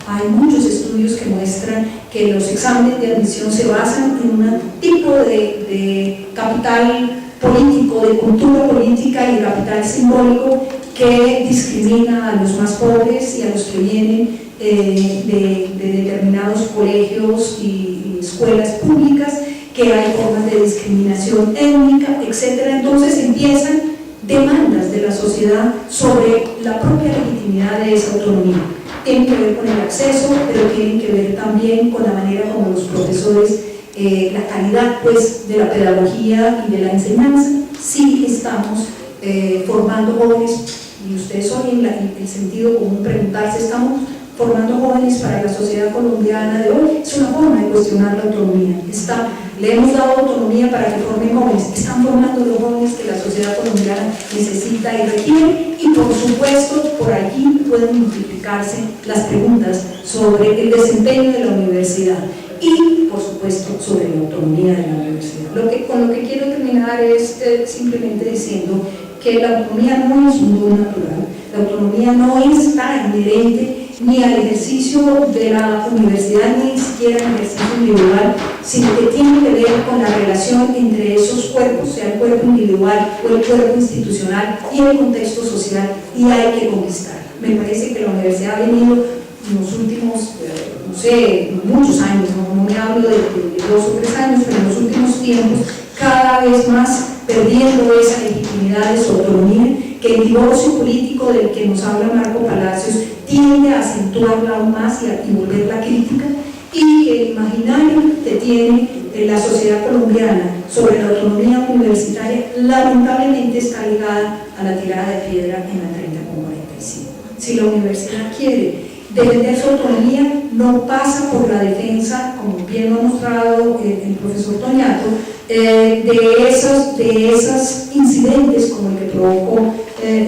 hay muchos estudios que muestran que los exámenes de admisión se basan en un tipo de capital político, de cultura política y capital simbólico que discrimina a los más pobres y a los que vienen de determinados colegios y escuelas públicas, que hay formas de discriminación étnica, etc. Entonces empiezan demandas de la sociedad sobre la propia legitimidad de esa autonomía. Tienen que ver con el acceso, pero tienen que ver también con la manera como los profesores, la calidad pues, de la pedagogía y de la enseñanza. Sí estamos formando jóvenes, y ustedes oyen el sentido común preguntarse, ¿estamos formando jóvenes para la sociedad colombiana de hoy? Es una forma de cuestionar la autonomía. Le hemos dado autonomía para que formen jóvenes, están formando los jóvenes que la sociedad colombiana necesita y requiere, y por supuesto por allí pueden multiplicarse las preguntas sobre el desempeño de la universidad y por supuesto sobre la autonomía de la universidad. Con lo que quiero terminar es simplemente diciendo que la autonomía no es un don natural, la autonomía no está inherente ni al ejercicio de la universidad, ni siquiera al ejercicio individual, sino que tiene que ver con la relación entre esos cuerpos, sea el cuerpo individual o el cuerpo institucional y el contexto social, y hay que conquistar. Me parece que la universidad ha venido en los últimos, no sé, muchos años, no me hablo de 2 o 3 años, pero en los últimos tiempos, cada vez más perdiendo esa legitimidad de su autonomía, que el divorcio político del que nos habla Marco Palacios tiende a acentuarla aún más y volverla crítica, y que el imaginario que tiene la sociedad colombiana sobre la autonomía universitaria lamentablemente está ligada a la tirada de piedra en la 30 con 45. Si la universidad quiere defender su autonomía, no pasa por la defensa, como bien lo ha mostrado el profesor Toñato, de esos incidentes como el que provocó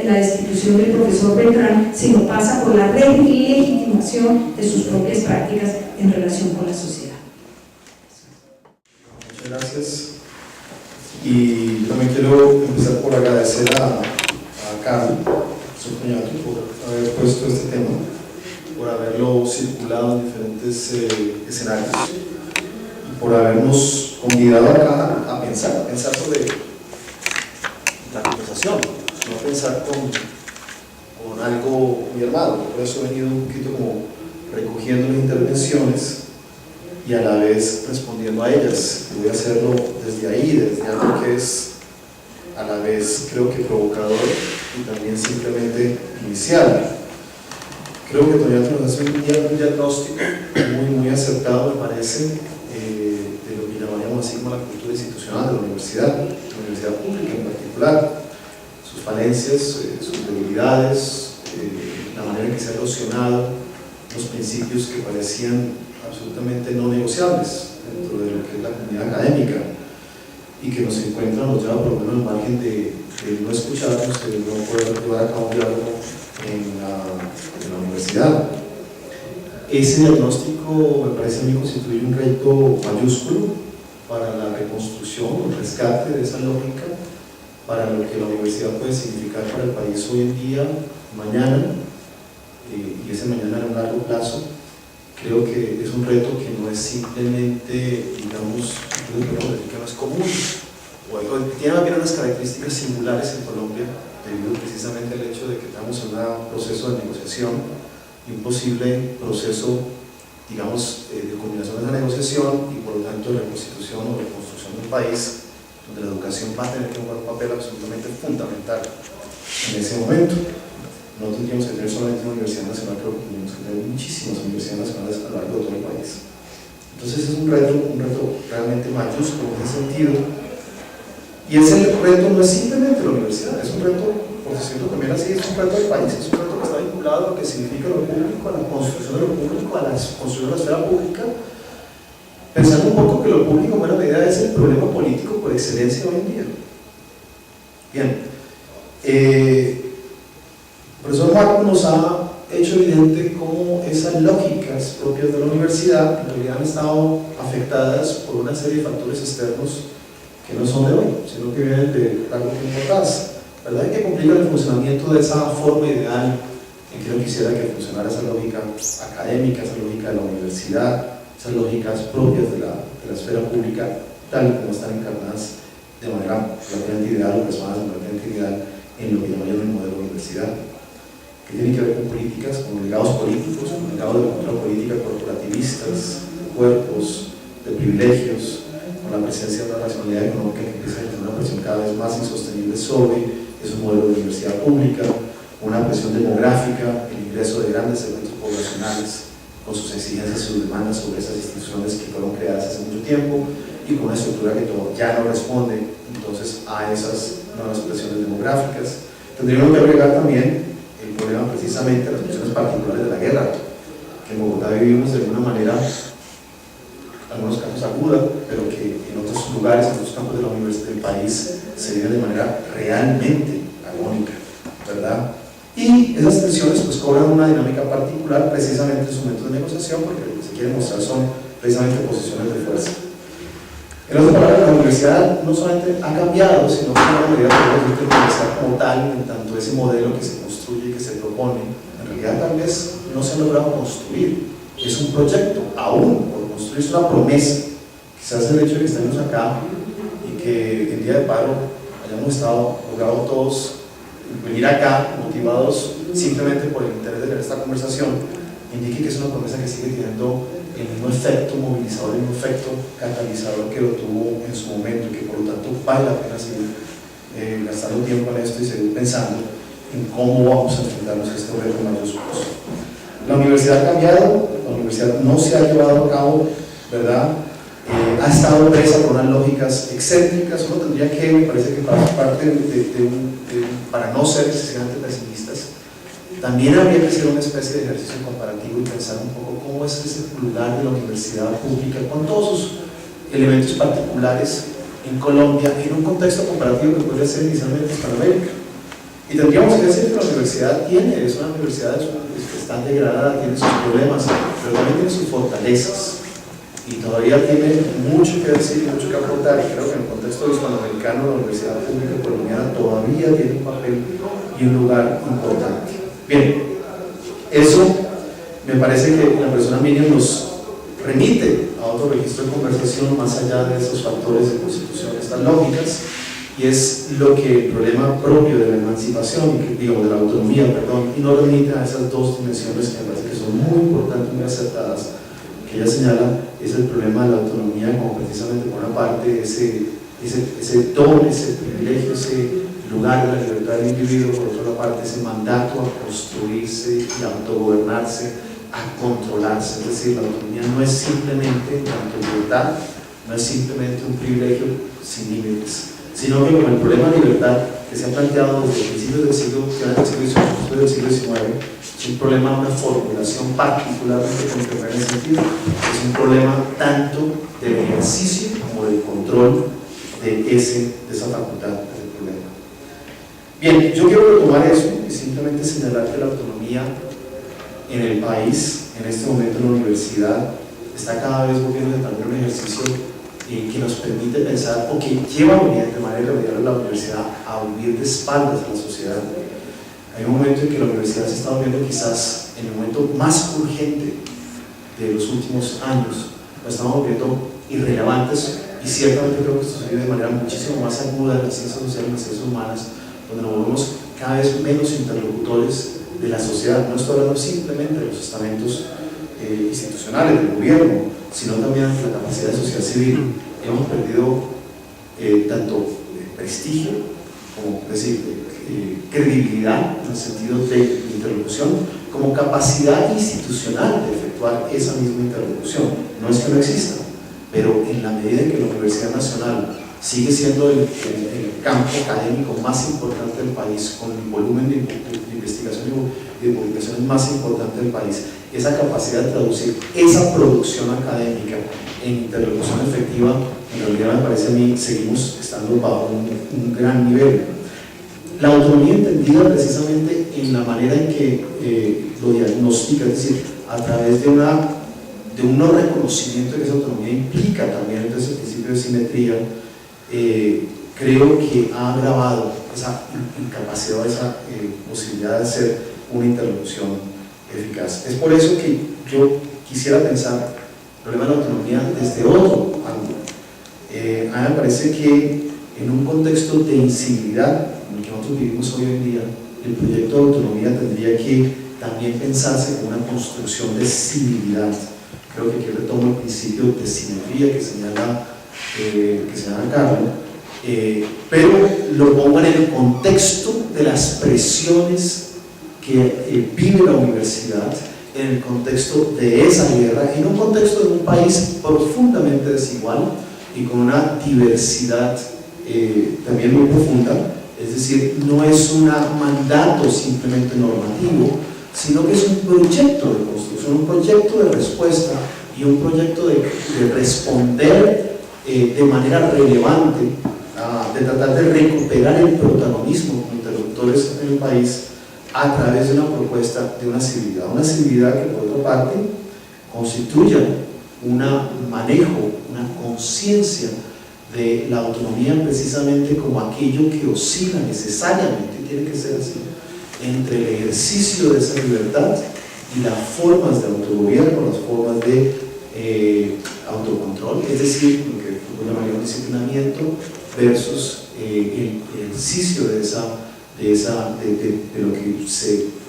la destitución del profesor Beltrán, sino pasa por la legitimación de sus propias prácticas en relación con la sociedad. Muchas gracias. Y también quiero empezar por agradecer a Carlos Toñato por haber puesto este tema, por haberlo circulado en diferentes escenarios y por habernos convidado acá a pensar sobre la conversación, no pensar con algo muy armado. Por eso he venido un poquito como recogiendo las intervenciones y a la vez respondiendo a ellas. Y voy a hacerlo desde ahí, desde algo que es a la vez creo que provocador y también simplemente inicial. Creo que todavía nos hace un diagnóstico muy acertado, me parece, de lo que llamaríamos así como la cultura institucional de la universidad pública en particular, sus falencias, sus debilidades, la manera en que se ha erosionado los principios que parecían absolutamente no negociables dentro de lo que es la comunidad académica y que nos encuentran, nos lleva por lo menos al margen de no escucharnos, de no poder llevar a cabo un diálogo en la universidad. Ese diagnóstico me parece a mí constituye un reto mayúsculo para la reconstrucción, el rescate de esa lógica, para lo que la universidad puede significar para el país hoy en día, mañana, y ese mañana a un largo plazo. Creo que es un reto que no es simplemente, digamos, que no es común, o tiene más bien unas características singulares en Colombia, debido precisamente al hecho de que estamos en un proceso de negociación y un posible proceso, digamos, de culminación de esa negociación y por lo tanto de reconstitución o reconstrucción del país, donde la educación va a tener que jugar un papel absolutamente fundamental en ese momento. No tendríamos que tener solamente una universidad nacional, creo que tendríamos que tener muchísimas universidades nacionales a lo largo de todo el país. Entonces es un reto realmente mayúsculo en ese sentido. Y ese reto no es simplemente la universidad, es un reto, por decirlo también así, es un reto del país, es un reto que está vinculado a lo que significa lo público, a la construcción de lo público, a la construcción de la esfera pública, pensando un poco que lo público en buena medida es el problema político por excelencia hoy en día. Bien, el profesor Marco nos ha hecho evidente cómo esas lógicas propias de la universidad en realidad han estado afectadas por una serie de factores externos que no son de hoy, sino que vienen de largo tiempo atrás, ¿verdad? Y que complican el funcionamiento de esa forma ideal en que yo quisiera que funcionara esa lógica académica, esa lógica de la universidad, esas lógicas propias de la esfera pública, tal como están encarnadas de manera relativamente ideal o personas relativamente ideal en lo que llamaríamos el modelo de universidad, que tiene que ver con políticas, con legados políticos, con legados de cultura política corporativistas, de cuerpos, de privilegios, con la presencia de una racionalidad económica que empieza a tener una presión cada vez más insostenible sobre esos modelos de universidad pública, una presión demográfica, el ingreso de grandes segmentos poblacionales, con sus exigencias y sus demandas sobre esas instituciones que fueron creadas hace mucho tiempo y con una estructura que ya no responde entonces a esas nuevas presiones demográficas. Tendríamos que agregar también el problema precisamente de las presiones particulares de la guerra, que en Bogotá vivimos de alguna manera, en algunos casos aguda, pero que en otros lugares, en otros campos de la universidad del país se vive de manera realmente agónica, ¿verdad? Y esas tensiones pues cobran una dinámica particular precisamente en su momento de negociación, porque lo que se quiere mostrar son precisamente posiciones de fuerza. En otras palabras, la universidad no solamente ha cambiado, sino que en una medida podemos decir que la universidad como tal, en tanto ese modelo que se construye y que se propone, en realidad tal vez no se ha logrado construir. Es un proyecto, aún por construir, es una promesa. Quizás el hecho de que estemos acá y que el día de paro hayamos logrado todos venir acá motivados simplemente por el interés de tener esta conversación, indique que es una promesa que sigue teniendo el mismo efecto movilizador, el mismo efecto catalizador que lo tuvo en su momento y que por lo tanto vale la pena seguir gastando tiempo en esto y seguir pensando en cómo vamos a enfrentarnos a este reto mayúsculos. La universidad ha cambiado, la universidad no se ha llevado a cabo, ¿verdad? Ha estado presa por unas lógicas excéntricas. Uno tendría que, me parece que para no ser excesivamente pesimistas, también habría que hacer una especie de ejercicio comparativo y pensar un poco cómo es ese lugar de la universidad pública con todos sus elementos particulares en Colombia en un contexto comparativo que podría ser inicialmente Hispanoamérica. Y tendríamos que decir que la universidad es una universidad que está degradada, tiene sus problemas, pero también tiene sus fortalezas y todavía tiene mucho que decir, mucho que aportar, y creo que en el contexto hispanoamericano la universidad pública colombiana todavía tiene un papel y un lugar importante. Bien, eso me parece que la persona Miriam nos remite a otro registro de conversación más allá de esos factores de constitución, estas lógicas, y es lo que el problema propio de la emancipación, digo, de la autonomía, perdón, y nos remite a esas dos dimensiones que me parece que son muy importantes, muy acertadas, que ella señala, es el problema de la autonomía como precisamente por una parte ese don, ese privilegio, ese lugar de la libertad del individuo, por otra parte ese mandato a construirse y a autogobernarse, a controlarse. Es decir, la autonomía no es simplemente la libertad, no es simplemente un privilegio sin límites, sino que como el problema de libertad que se ha planteado desde principios del siglo XVIII, del siglo XIX, es un problema de una formulación particularmente contemporánea en ese sentido, es un problema tanto del ejercicio como del control de esa facultad, de ese problema. Bien, yo quiero retomar eso y simplemente señalar que la autonomía en el país, en este momento en la universidad, está cada vez volviendo también un ejercicio que nos permite pensar, o que lleva de manera irremediable a la universidad a vivir de espaldas a la sociedad. Hay un momento en que la universidad se está volviendo quizás en el momento más urgente de los últimos años, nos estamos volviendo irrelevantes, y ciertamente creo que esto se vive de manera muchísimo más aguda en las ciencias sociales y en las ciencias humanas, donde nos volvemos cada vez menos interlocutores de la sociedad. No estoy hablando simplemente de los estamentos institucionales del gobierno, sino también de la capacidad de sociedad civil. Hemos perdido tanto prestigio como credibilidad en el sentido de interlocución, como capacidad institucional de efectuar esa misma interlocución. No es que no exista, pero en la medida en que la Universidad Nacional sigue siendo el campo académico más importante del país, con el volumen de investigación y de publicaciones más importante del país, esa capacidad de traducir esa producción académica en interlocución efectiva, en realidad me parece a mí, seguimos estando bajo un gran nivel. La autonomía entendida precisamente en la manera en que lo diagnostica, es decir, a través de un no reconocimiento de que esa autonomía implica también entonces el principio de simetría, creo que ha agravado esa incapacidad, esa posibilidad de hacer una interlocución eficaz. Es por eso que yo quisiera pensar el problema de la autonomía desde otro ángulo. A mí me parece que en un contexto de incivilidad en el que nosotros vivimos hoy en día, el proyecto de autonomía tendría que también pensarse como una construcción de civilidad. Creo que aquí retomo el principio de simetría que señala Carlos, pero lo pongo en el contexto de las presiones que vive la universidad, en el contexto de esa guerra, en un contexto de un país profundamente desigual y con una diversidad también muy profunda. Es decir, no es un mandato simplemente normativo, sino que es un proyecto de construcción, un proyecto de respuesta y un proyecto de responder de manera relevante, de tratar de recuperar el protagonismo como interlocutores en el país a través de una propuesta de una civilidad que por otra parte constituya un manejo, una conciencia de la autonomía precisamente como aquello que oscila necesariamente, tiene que ser así, entre el ejercicio de esa libertad y las formas de autogobierno, las formas de autocontrol, es decir, lo que llamaría un disciplinamiento versus el ejercicio de lo que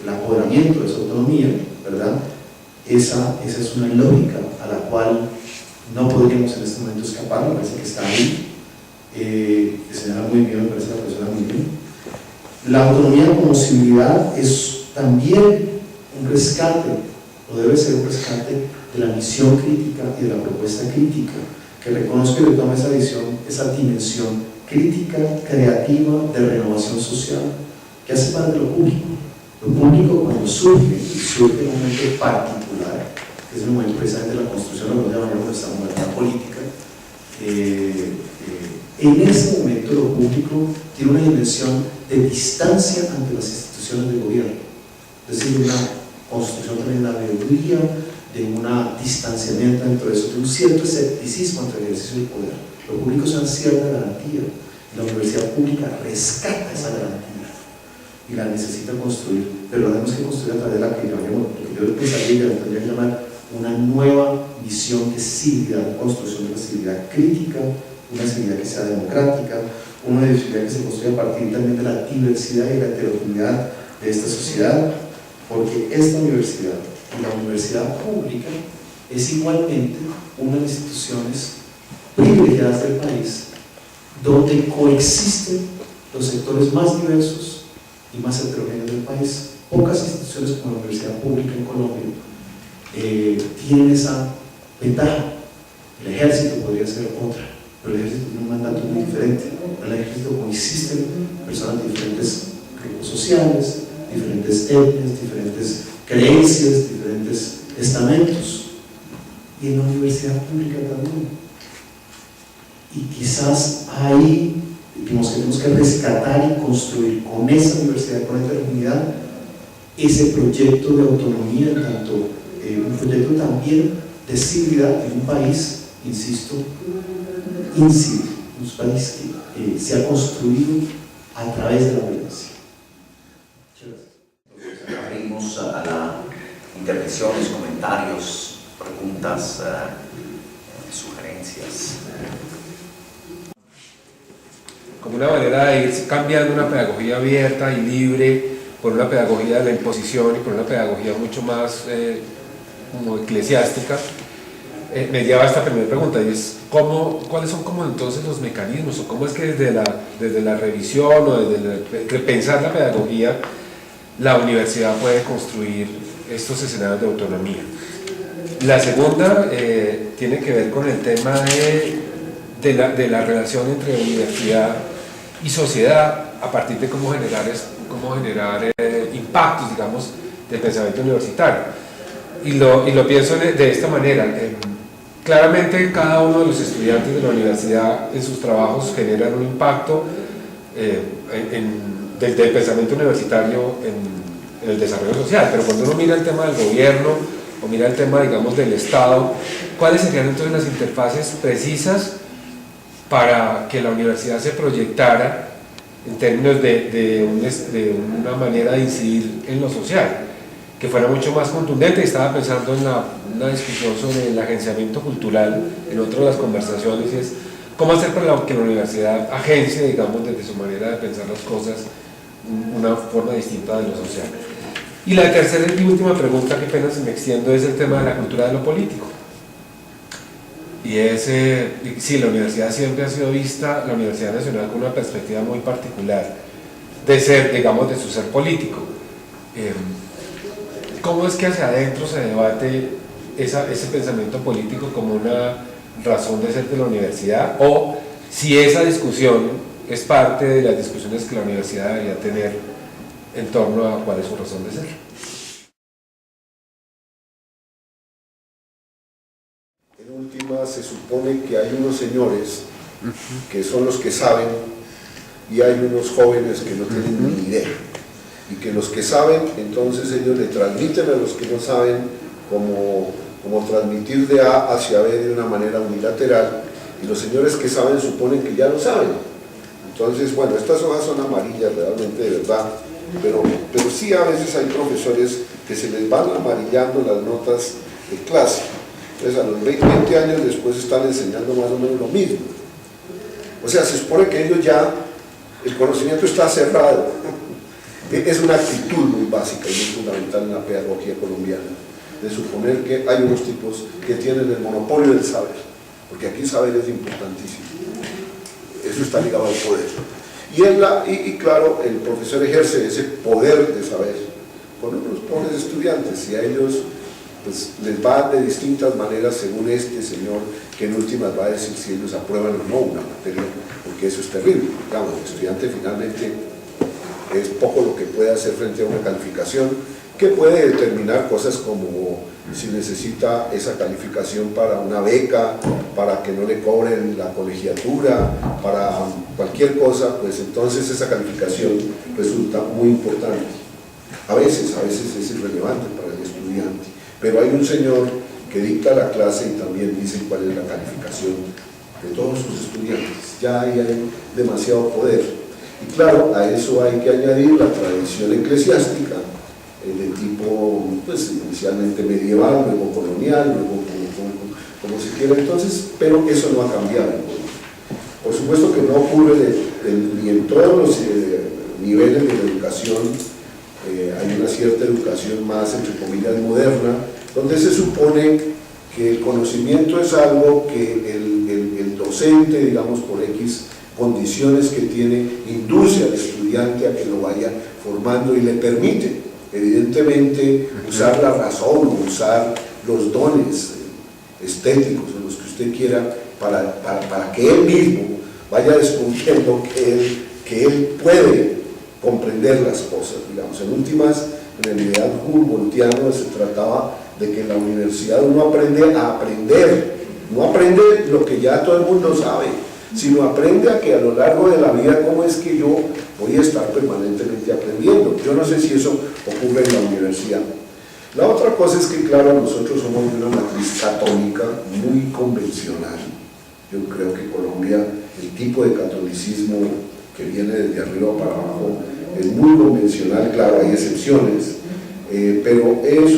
el apoderamiento de esa autonomía, ¿verdad? Esa es una lógica a la cual no podríamos en este momento escapar, me parece que está ahí, que señala muy bien, me parece la persona muy bien. La autonomía como civilidad es también un rescate, o debe ser un rescate de la misión crítica y de la propuesta crítica, que reconozca y retome esa dimensión crítica, creativa, de renovación social, que hace parte de lo público. Lo público cuando surge en un momento particular, que es el momento precisamente de la construcción de lo que llamamos nuestra modernidad política, en ese momento lo público tiene una dimensión de distancia ante las instituciones del gobierno, es decir, una construcción también de la veeduría, de un distanciamiento dentro de eso, de un cierto escepticismo ante el ejercicio del poder. Lo público es una cierta garantía, y la universidad pública rescata esa garantía. y la necesita construir, pero la tenemos que construir a través de la que llamamos, lo que yo pensaría que tendría que llamar una nueva visión de civilidad, construcción de una civilidad crítica, una civilidad que sea democrática, una civilidad que se construya a partir también de la diversidad y la heterogeneidad de esta sociedad, porque esta universidad, la universidad pública, es igualmente una de las instituciones privilegiadas del país, donde coexisten los sectores más diversos y más heterogéneos del país. Pocas instituciones como la universidad pública en Colombia tienen esa ventaja. El ejército podría ser otra, pero el ejército tiene un mandato muy diferente. En el ejército coexisten personas de diferentes grupos sociales, diferentes etnias, diferentes creencias, diferentes estamentos, y en la universidad pública también. Y quizás ahí tenemos que rescatar y construir con esa universidad, con esta heterogeneidad, ese proyecto de autonomía, en tanto un proyecto también de civilidad en un país, insisto, incivil, un país que se ha construido a través de la violencia. Abrimos a la intervenciones, comentarios, preguntas, sugerencias. Como una manera de ir cambiando una pedagogía abierta y libre por una pedagogía de la imposición y por una pedagogía mucho más como eclesiástica, me lleva a esta primera pregunta, y es ¿cuáles son como entonces los mecanismos, o cómo es que desde la revisión o desde el repensar la pedagogía la universidad puede construir estos escenarios de autonomía? La segunda tiene que ver con el tema de la relación entre universidad y sociedad a partir de cómo generar impactos, digamos, del pensamiento universitario. Y lo pienso de esta manera. Claramente cada uno de los estudiantes de la universidad en sus trabajos generan un impacto del pensamiento universitario en el desarrollo social, pero cuando uno mira el tema del gobierno o mira el tema, digamos, del Estado, ¿cuáles serían entonces las interfaces precisas para que la universidad se proyectara en términos de una manera de incidir en lo social, que fuera mucho más contundente? Estaba pensando en una discusión sobre el agenciamiento cultural en otra de las conversaciones, y es cómo hacer para que la universidad agencie, digamos, desde su manera de pensar las cosas, una forma distinta de lo social. Y la tercera y última pregunta, que apenas me extiendo, es el tema de la cultura de lo político. Y sí, la universidad siempre ha sido vista, la Universidad Nacional, con una perspectiva muy particular de ser, digamos, de su ser político. ¿Cómo es que hacia adentro se debate ese pensamiento político como una razón de ser de la universidad? O si esa discusión es parte de las discusiones que la universidad debería tener en torno a cuál es su razón de ser. En última, se supone que hay unos señores que son los que saben y hay unos jóvenes que no tienen ni idea, y que los que saben, entonces ellos le transmiten a los que no saben como transmitir de A hacia B de una manera unilateral, y los señores que saben suponen que ya lo saben. Entonces, bueno, estas hojas son amarillas realmente, de verdad, pero sí a veces hay profesores que se les van amarillando las notas de clase. Entonces a los 20 años después están enseñando más o menos lo mismo. O sea, se supone que ellos ya, el conocimiento está cerrado. Es una actitud muy básica y muy fundamental en la pedagogía colombiana, de suponer que hay unos tipos que tienen el monopolio del saber, porque aquí saber es importantísimo. Eso está ligado al poder. Y claro, el profesor ejerce ese poder de saber con unos pobres estudiantes, y a ellos pues les va de distintas maneras según este señor, que en últimas va a decir si ellos aprueban o no una materia, porque eso es terrible. Digamos, el estudiante finalmente es poco lo que puede hacer frente a una calificación, que puede determinar cosas como si necesita esa calificación para una beca, para que no le cobren la colegiatura, para cualquier cosa, pues entonces esa calificación resulta muy importante. A veces es irrelevante para el estudiante, pero hay un señor que dicta la clase y también dice cuál es la calificación de todos sus estudiantes. Ya ahí hay demasiado poder. Y claro, a eso hay que añadir la tradición eclesiástica, de tipo, pues inicialmente medieval, luego colonial, luego como se quiera entonces, pero eso no ha cambiado. Por supuesto que no ocurre ni en todos los niveles de la educación. Hay una cierta educación más, entre comillas, moderna, donde se supone que el conocimiento es algo que el docente, digamos, por X condiciones que tiene, induce al estudiante a que lo vaya formando y le permite, evidentemente, usar la razón, usar los dones estéticos o los que usted quiera para que él mismo vaya descubriendo que él puede comprender las cosas, digamos. En últimas, en el ideal humboldtiano se trataba de que en la universidad uno aprende a aprender, no aprende lo que ya todo el mundo sabe, sino aprende a que a lo largo de la vida, cómo es que yo voy a estar permanentemente aprendiendo. Yo no sé si eso ocurre en la universidad. La otra cosa es que, claro, nosotros somos de una matriz católica muy convencional. Yo creo que Colombia, el tipo de catolicismo que viene desde arriba para abajo, es muy convencional. Claro, hay excepciones, pero es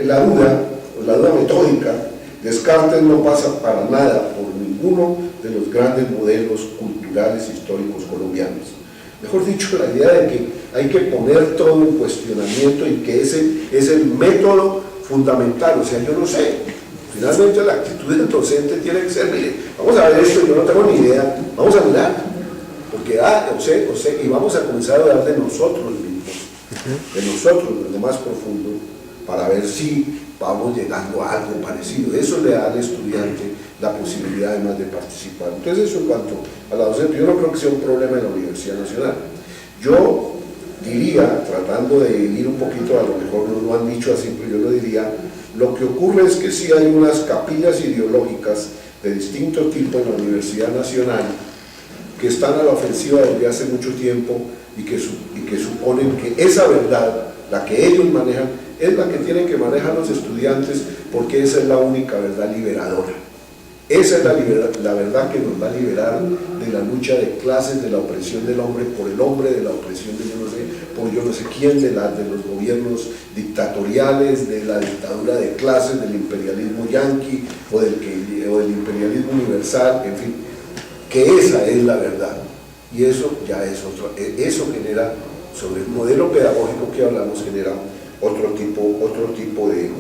la duda metódica. Descartes no pasa para nada por ninguno de los grandes modelos culturales históricos colombianos. Mejor dicho, la idea de que hay que poner todo en cuestionamiento y que ese es el método fundamental. O sea, yo no sé, finalmente la actitud del docente tiene que ser, mire, vamos a ver esto, yo no tengo ni idea, vamos a mirar, porque y vamos a comenzar a hablar de nosotros mismos, de nosotros, de lo más profundo, para ver si vamos llegando a algo parecido. Eso le da al estudiante la posibilidad además de participar. Entonces, eso en cuanto a la docencia, yo no creo que sea un problema en la Universidad Nacional. Yo diría, tratando de ir un poquito, a lo mejor no lo han dicho así, pero yo lo diría, lo que ocurre es que sí hay unas capillas ideológicas de distinto tipo en la Universidad Nacional que están a la ofensiva desde hace mucho tiempo y que suponen que esa verdad, la que ellos manejan, es la que tienen que manejar los estudiantes, porque esa es la única verdad liberadora. Esa es la verdad que nos va a liberar de la lucha de clases, de la opresión del hombre por el hombre, de la opresión de yo no sé quién, de los gobiernos dictatoriales, de la dictadura de clases, del imperialismo yanqui o del imperialismo universal, en fin, que esa es la verdad. Y eso ya es otro, eso genera, sobre el modelo pedagógico que hablamos, genera otro tipo de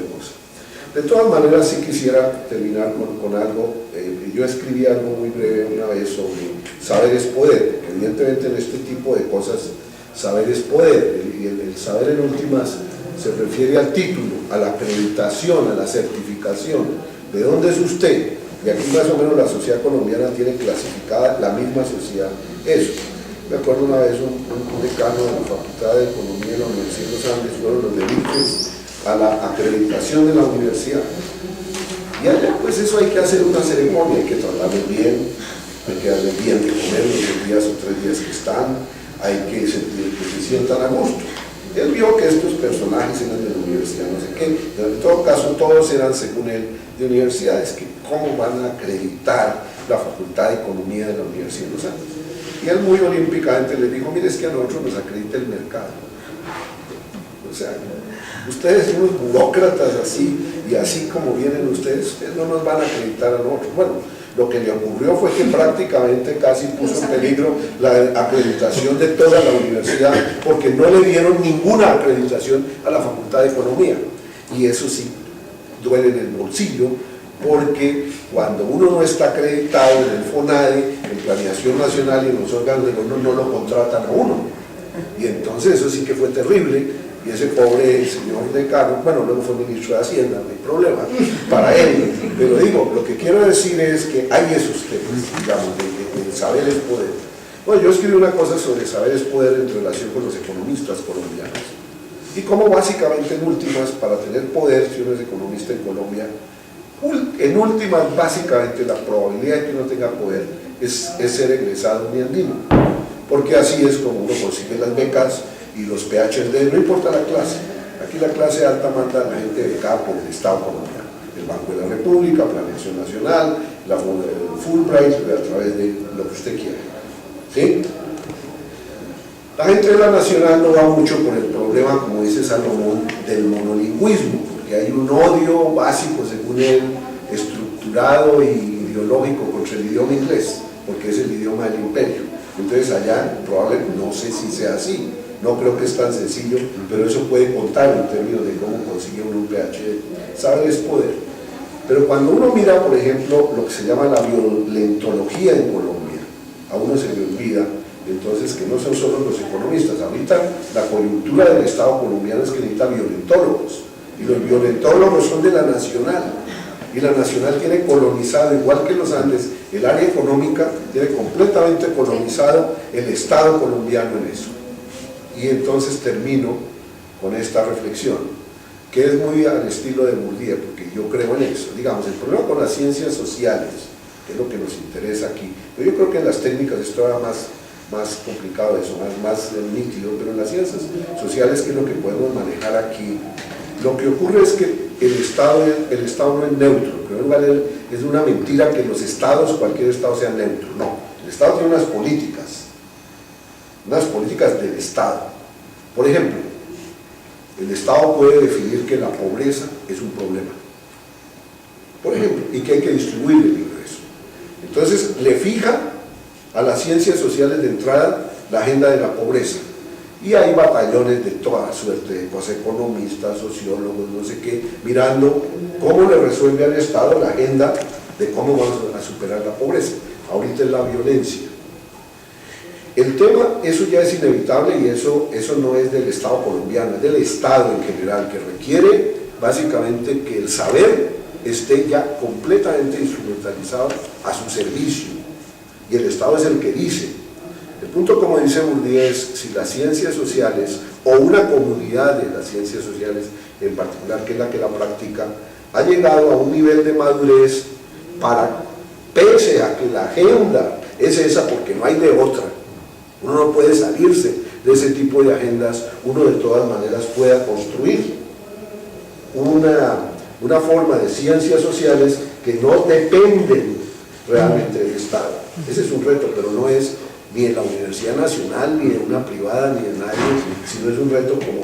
cosas. De todas maneras, sí quisiera terminar con algo. Yo escribí algo muy breve una vez sobre saber es poder. Evidentemente, en este tipo de cosas, saber es poder. Y el saber, en últimas, se refiere al título, a la acreditación, a la certificación. ¿De dónde es usted? Y aquí más o menos la sociedad colombiana tiene clasificada, la misma sociedad, eso. Me acuerdo una vez un decano de la Facultad de Economía de la Universidad de los Andes, fueron los delitos a la acreditación de la universidad. Y allá, pues eso hay que hacer una ceremonia, hay que tratarlos bien, hay que darles bien de comer los días o 3 días que están, hay que sentir que se sientan a gusto. Él vio que estos personajes eran de la universidad, no sé qué, pero en todo caso todos eran, según él, de universidades, que cómo van a acreditar la Facultad de Economía de la Universidad de los Andes. Y él muy olímpicamente les dijo, mire, es que a nosotros nos acredita el mercado. O sea, ustedes son unos burócratas así, y así como vienen ustedes no nos van a acreditar a nosotros. Bueno, lo que le ocurrió fue que prácticamente casi puso en peligro la acreditación de toda la universidad, porque no le dieron ninguna acreditación a la Facultad de Economía. Y eso sí duele en el bolsillo, porque cuando uno no está acreditado en el FONADE, en Planeación Nacional y en los órganos de gobierno, no lo contratan a uno. Y entonces eso sí que fue terrible. Y ese pobre señor decano, bueno, luego fue ministro de Hacienda, no hay problema para él, pero digo, lo que quiero decir es que hay esos temas, digamos, de saber es poder. Bueno, yo escribí una cosa sobre saber es poder en relación con los economistas colombianos, y cómo básicamente, en últimas, para tener poder, si uno es economista en Colombia, en últimas, básicamente, la probabilidad de que uno tenga poder es ser egresado uniandino, porque así es como uno consigue las becas y los PhD, no importa la clase. Aquí la clase alta manda a la gente becada por el Estado colombiano, el Banco de la República, Planeación Nacional, la Fulbright, a través de lo que usted quiera. ¿sí? La gente de la Nacional no va mucho por el problema, como dice Salomón, del monolingüismo, porque hay un odio básico, según él, estructurado y ideológico contra el idioma inglés, porque es el idioma del imperio. Entonces allá probablemente, no sé si sea así, no creo que es tan sencillo, pero eso puede contar en términos de cómo consigue uno un PhD. Saber es poder. Pero cuando uno mira, por ejemplo, lo que se llama la violentología en Colombia, a uno se le olvida entonces que no son solo los economistas. Ahorita la coyuntura del Estado colombiano es que necesita violentólogos, y los violentólogos son de la Nacional, y la Nacional tiene colonizado, igual que los Andes, el área económica, tiene completamente colonizado el Estado colombiano en eso. Y entonces termino con esta reflexión, que es muy al estilo de Bourdieu, porque yo creo en eso. Digamos, el problema con las ciencias sociales, que es lo que nos interesa aquí, pero yo creo que en las técnicas esto era más complicado eso, más nítido, pero en las ciencias sociales, que es lo que podemos manejar aquí, lo que ocurre es que el Estado no es neutro. En primer lugar, es una mentira que los estados, cualquier estado, sea neutro. No, el Estado tiene unas políticas del Estado. Por ejemplo, el Estado puede definir que la pobreza es un problema, por ejemplo, y que hay que distribuir el ingreso. Entonces le fija a las ciencias sociales de entrada la agenda de la pobreza, y hay batallones de toda suerte, pues economistas, sociólogos, no sé qué, mirando cómo le resuelve al Estado la agenda de cómo vamos a superar la pobreza. Ahorita es la violencia. El tema, eso ya es inevitable, y eso no es del Estado colombiano, es del Estado en general, que requiere básicamente que el saber esté ya completamente instrumentalizado a su servicio, y el Estado es el que dice. El punto, como dice Bourdieu, es si las ciencias sociales, o una comunidad de las ciencias sociales en particular, que es la que la practica, ha llegado a un nivel de madurez para, pese a que la agenda es esa, porque no hay de otra, uno no puede salirse de ese tipo de agendas, uno de todas maneras pueda construir una forma de ciencias sociales que no dependen realmente del Estado. Ese es un reto, pero no es ni en la Universidad Nacional, ni en una privada, ni en nadie, sino es un reto como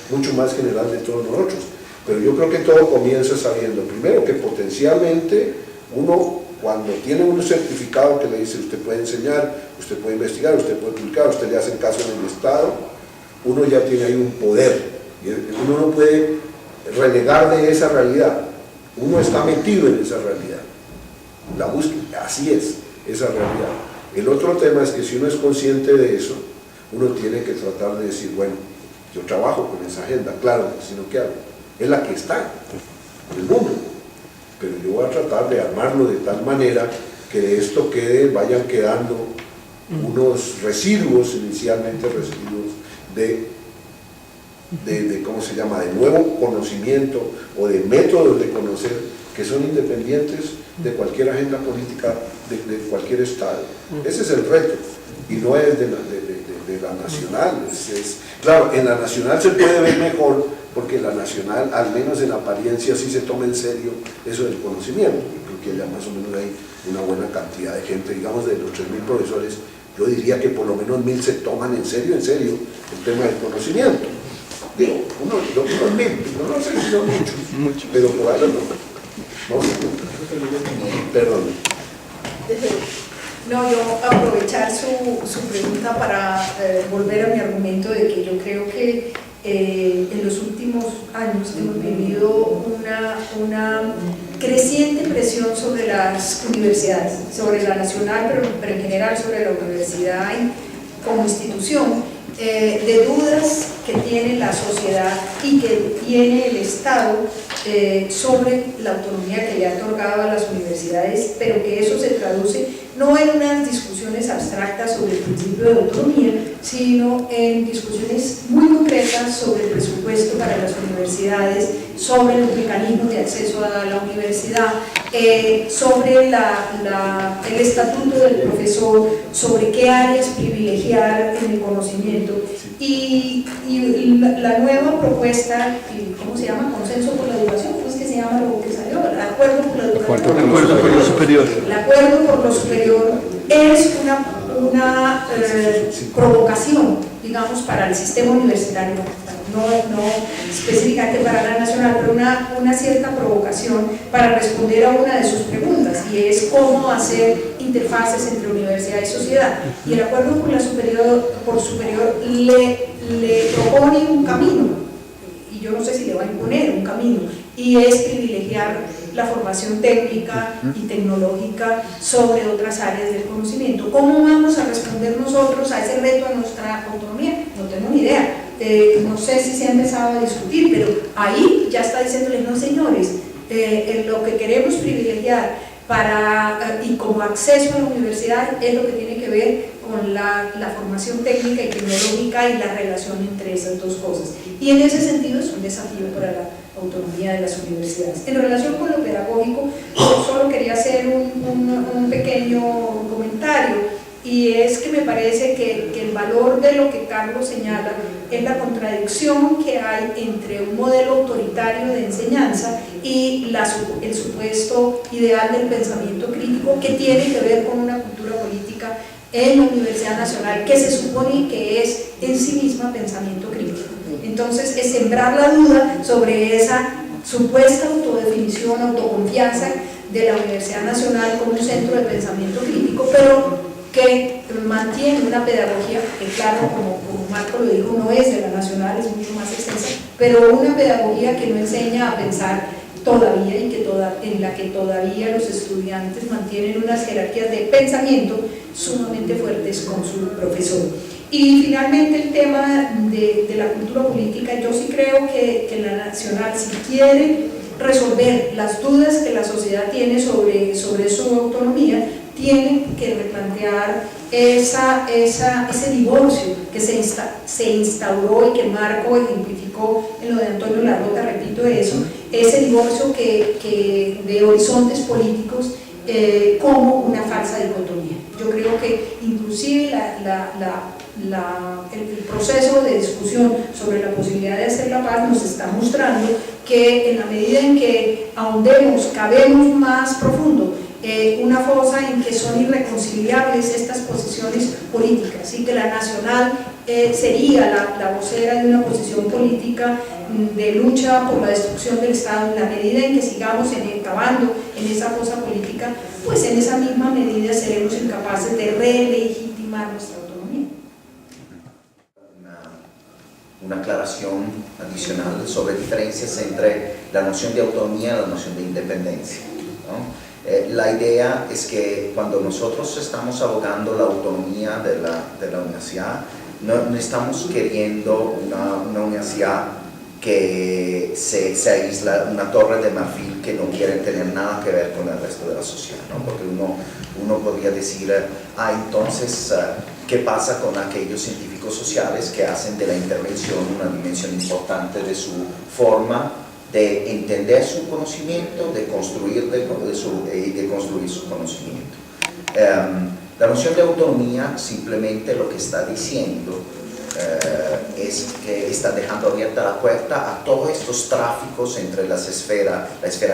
mucho más general de todos nosotros. Pero yo creo que todo comienza sabiendo, primero, que potencialmente uno, cuando tiene un certificado que le dice usted puede enseñar, usted puede investigar, usted puede publicar, usted le hace caso en el Estado, uno ya tiene ahí un poder, y uno no puede renegar de esa realidad, uno está metido en esa realidad, la búsqueda, así es, esa realidad. El otro tema es que si uno es consciente de eso, uno tiene que tratar de decir, bueno, yo trabajo con esa agenda, claro, sino que hago, es la que está en el mundo, pero yo voy a tratar de armarlo de tal manera que de esto vayan quedando unos residuos, inicialmente residuos de ¿cómo se llama?, de nuevo conocimiento o de métodos de conocer que son independientes de cualquier agenda política de cualquier Estado. Ese es el reto, y no es de la Nacional. Claro, en la Nacional se puede ver mejor, porque la Nacional, al menos en apariencia, sí se toma en serio eso del conocimiento. Yo creo que ya más o menos hay una buena cantidad de gente, digamos, de los 3.000 profesores, yo diría que por lo menos 1.000 se toman en serio el tema del conocimiento. Digo, unos 1.000, no sé si son muchos, pero por ahí no sé. Perdón. No, yo aprovechar su pregunta para volver a mi argumento de que yo creo que en los últimos años hemos vivido una creciente presión sobre las universidades, sobre la nacional, pero en general sobre la universidad como institución, de dudas que tiene la sociedad y que tiene el Estado sobre la autonomía que le ha otorgado a las universidades, pero que eso se traduce no en unas discusiones abstractas sobre el principio de autonomía, sino en discusiones muy concretas sobre el presupuesto para las universidades, sobre los mecanismos de acceso a la universidad, sobre el estatuto del profesor, sobre qué áreas privilegiar en el conocimiento, y la nueva propuesta, ¿cómo se llama? Consenso por la educación, ¿cómo es que se llama lo que salió? El acuerdo por la educación. Acuerdo por lo superior. El acuerdo por lo superior es una provocación, digamos, para el sistema universitario, no específicamente para la nacional, pero una cierta provocación para responder a una de sus preguntas, y es cómo hacer interfaces entre universidad y sociedad. Y el acuerdo por superior le propone un camino, y yo no sé si le va a imponer un camino, y es privilegiar la formación técnica y tecnológica sobre otras áreas del conocimiento. ¿Cómo vamos a responder nosotros a ese reto a nuestra autonomía? No tengo ni idea. No sé si se ha empezado a discutir, pero ahí ya está diciéndoles, no señores, lo que queremos privilegiar y como acceso a la universidad es lo que tiene que ver con la formación técnica y tecnológica y la relación entre esas dos cosas. Y en ese sentido es un desafío para la autonomía de las universidades. En relación con lo pedagógico, yo solo quería hacer un pequeño comentario, y es que me parece que el valor de lo que Carlos señala es la contradicción que hay entre un modelo autoritario de enseñanza y el supuesto ideal del pensamiento crítico, que tiene que ver con una cultura política en la Universidad Nacional que se supone que es en sí misma pensamiento crítico. Entonces es sembrar la duda sobre esa supuesta autodefinición, autoconfianza de la Universidad Nacional como un centro de pensamiento crítico, pero que mantiene una pedagogía que, claro, como Marco lo dijo, no es de la nacional, es mucho más extensa, pero una pedagogía que no enseña a pensar todavía y en la que todavía los estudiantes mantienen unas jerarquías de pensamiento sumamente fuertes con su profesor. Y finalmente el tema de la cultura política, yo sí creo que la nacional, si quiere resolver las dudas que la sociedad tiene sobre su autonomía, tiene que replantear ese divorcio que se instauró y que Marco ejemplificó en lo de Antonio Larrota, repito eso, ese divorcio de horizontes políticos como una falsa dicotomía. Yo creo que inclusive el proceso de discusión sobre la posibilidad de hacer la paz nos está mostrando que en la medida en que ahondemos, cabemos más profundo, una fosa en que son irreconciliables estas posiciones políticas, y que la nacional sería la vocera de una posición política de lucha por la destrucción del Estado. En la medida en que sigamos cavando en esa fosa política, pues en esa misma medida seremos incapaces de relegitimar nuestra autonomía. Una aclaración adicional sobre diferencias entre la noción de autonomía y la noción de independencia, ¿no? La idea es que cuando nosotros estamos abogando la autonomía de la universidad, no estamos queriendo una universidad que se aísla, una torre de marfil que no quiere tener nada que ver con el resto de la sociedad, ¿no? Porque uno podría decir, entonces, ¿qué pasa con aquellos científicos sociales que hacen de la intervención una dimensión importante de su forma de entender su conocimiento, de construir su conocimiento? La noción de autonomía simplemente lo que está diciendo es que está dejando abierta la puerta a todos estos tráficos entre la esfera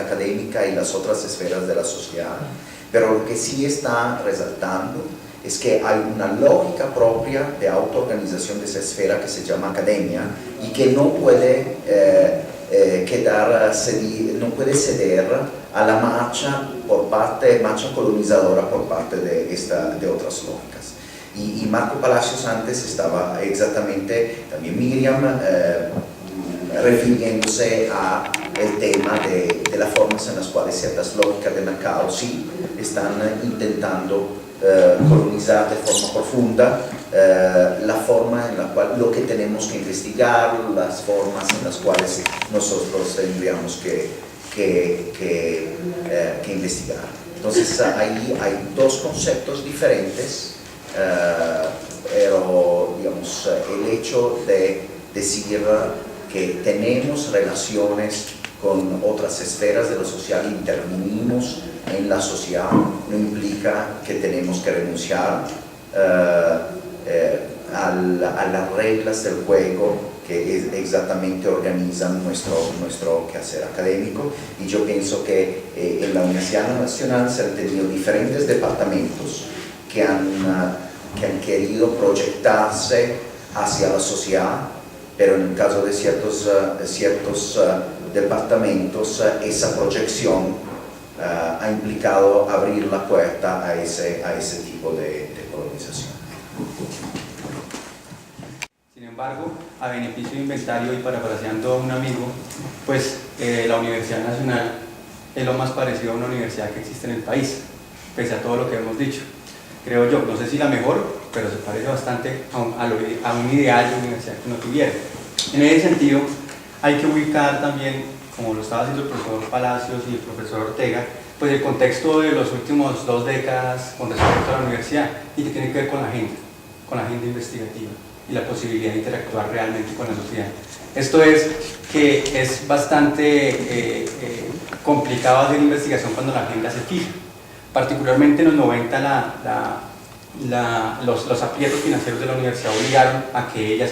académica y las otras esferas de la sociedad, pero lo que sí está resaltando es que hay una lógica propia de autoorganización de esa esfera que se llama academia y que no puede no puede ceder a la marcha colonizadora por parte de otras lógicas. Y Marco Palacios antes estaba exactamente, también Miriam, refiriéndose al tema de las formas en las cuales ciertas lógicas de mercado sí están intentando colonizar de forma profunda la forma en la cual lo que tenemos que investigar, las formas en las cuales nosotros tendríamos que investigar. Entonces ahí hay dos conceptos diferentes, pero digamos, el hecho de decir que tenemos relaciones con otras esferas de lo social, intervenimos en la sociedad, no implica que tenemos que renunciar a las reglas del juego que exactamente organizan nuestro quehacer académico. Y yo pienso que en la Universidad Nacional se han tenido diferentes departamentos que han que han querido proyectarse hacia la sociedad, pero en el caso de ciertos departamentos esa proyección ha implicado abrir la puerta a ese tipo de colonización. Sin embargo, a beneficio de inventario y parafraseando a un amigo, pues la Universidad Nacional es lo más parecido a una universidad que existe en el país, pese a todo lo que hemos dicho. Creo yo, no sé si la mejor, pero se parece bastante a un ideal de universidad que uno tuviera. En ese sentido, hay que ubicar también, como lo estaba haciendo el profesor Palacios y el profesor Ortega, pues el contexto de los últimos 2 décadas con respecto a la universidad y que tiene que ver con la agenda investigativa y la posibilidad de interactuar realmente con la sociedad. Esto es que es bastante complicado hacer investigación cuando la agenda se fija. Particularmente en los 90 los aprietos financieros de la universidad obligaron a que ella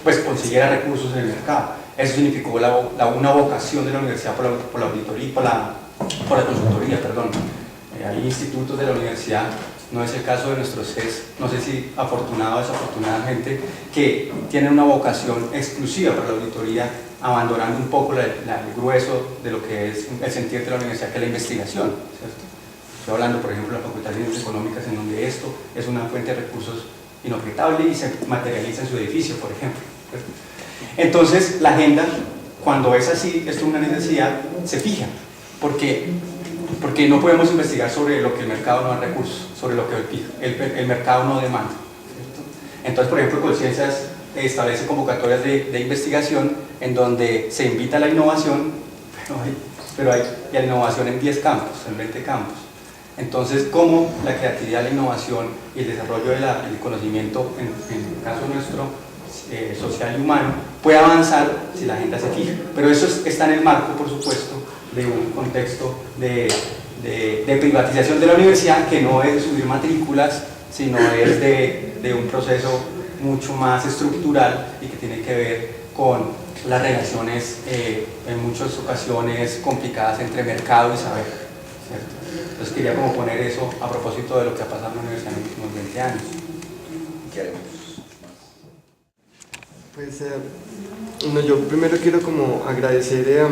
pues consiguiera recursos en el mercado. Eso significó una vocación de la universidad por la auditoría, por la consultoría, perdón. Hay institutos de la universidad, no es el caso de nuestros CES, no sé si afortunado o desafortunadamente, que tienen una vocación exclusiva para la auditoría, abandonando un poco el grueso de lo que es el sentir de la universidad, que es la investigación, ¿cierto? Estoy hablando, por ejemplo, de la Facultad de Ciencias Económicas, en donde esto es una fuente de recursos inobjetable y se materializa en su edificio, por ejemplo, ¿cierto? Entonces, la agenda, cuando es así, esto es una necesidad, se fija, porque no podemos investigar sobre lo que el mercado no da recursos, sobre lo que el mercado no demanda, ¿cierto? Entonces, por ejemplo, Colciencias establece convocatorias de investigación en donde se invita a la innovación, pero hay la innovación en 10 campos, en 20 campos. Entonces, ¿cómo la creatividad, la innovación y el desarrollo del conocimiento, en el caso nuestro, social y humano, puede avanzar si la agenda se fija? Pero eso está en el marco, por supuesto, de un contexto de privatización de la universidad, que no es de subir matrículas, sino es de un proceso mucho más estructural y que tiene que ver con las relaciones en muchas ocasiones complicadas entre mercado y saber, ¿cierto? Entonces quería como poner eso a propósito de lo que ha pasado en la universidad en los últimos 20 años. Pues yo primero quiero como agradecer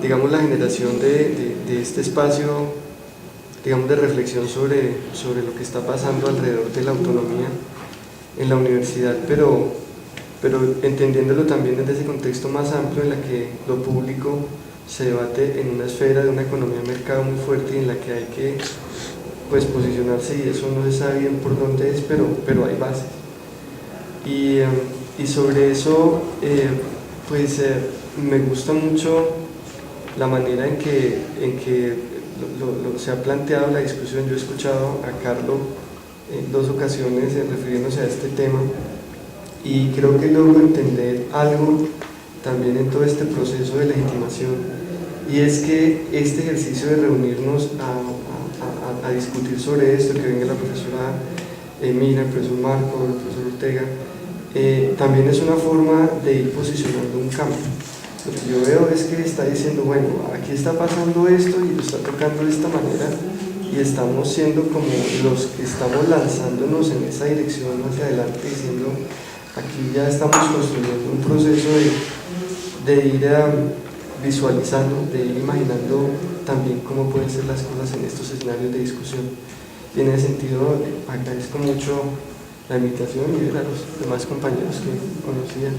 digamos la generación de este espacio, digamos, de reflexión sobre lo que está pasando alrededor de la autonomía en la universidad, pero entendiéndolo también desde ese contexto más amplio en la que lo público se debate en una esfera de una economía de mercado muy fuerte y en la que hay que pues posicionarse, y eso no se sabe bien por dónde es, pero hay bases. Y sobre eso me gusta mucho la manera en que se ha planteado la discusión. Yo he escuchado a Carlos en 2 ocasiones refiriéndose a este tema, y creo que logro entender algo también en todo este proceso de legitimación, y es que este ejercicio de reunirnos a discutir sobre esto, que venga la profesora Emina, el profesor Marco, el profesor Ortega, también es una forma de ir posicionando un cambio. Lo que yo veo es que está diciendo, bueno, aquí está pasando esto y lo está tocando de esta manera, y estamos siendo como los que estamos lanzándonos en esa dirección hacia adelante, diciendo, aquí ya estamos construyendo un proceso de ir visualizando, de ir imaginando también cómo pueden ser las cosas en estos escenarios de discusión. Y en ese sentido agradezco mucho la invitación y ver a los demás compañeros que conocían.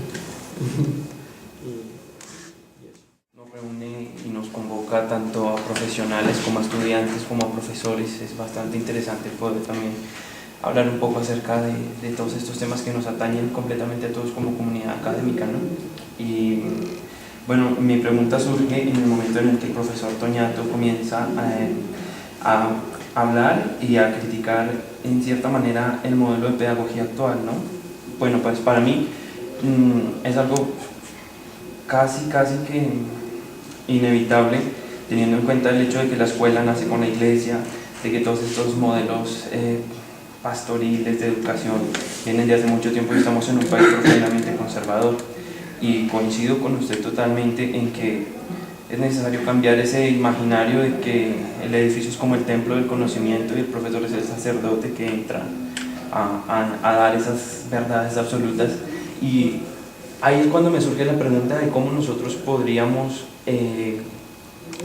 Nos reúne y nos convoca tanto a profesionales como a estudiantes como a profesores. Es bastante interesante poder también hablar un poco acerca de todos estos temas que nos atañen completamente a todos como comunidad académica, ¿no? Y bueno, mi pregunta surge en el momento en el que el profesor Toñato comienza a hablar y a criticar en cierta manera el modelo de pedagogía actual, ¿no? Bueno, pues para mí es algo casi que inevitable, teniendo en cuenta el hecho de que la escuela nace con la iglesia, de que todos estos modelos pastoriles de educación vienen de hace mucho tiempo y estamos en un país profundamente conservador. Y coincido con usted totalmente en que es necesario cambiar ese imaginario de que el edificio es como el templo del conocimiento y el profesor es el sacerdote que entra a dar esas verdades absolutas. Y ahí es cuando me surge la pregunta de cómo nosotros podríamos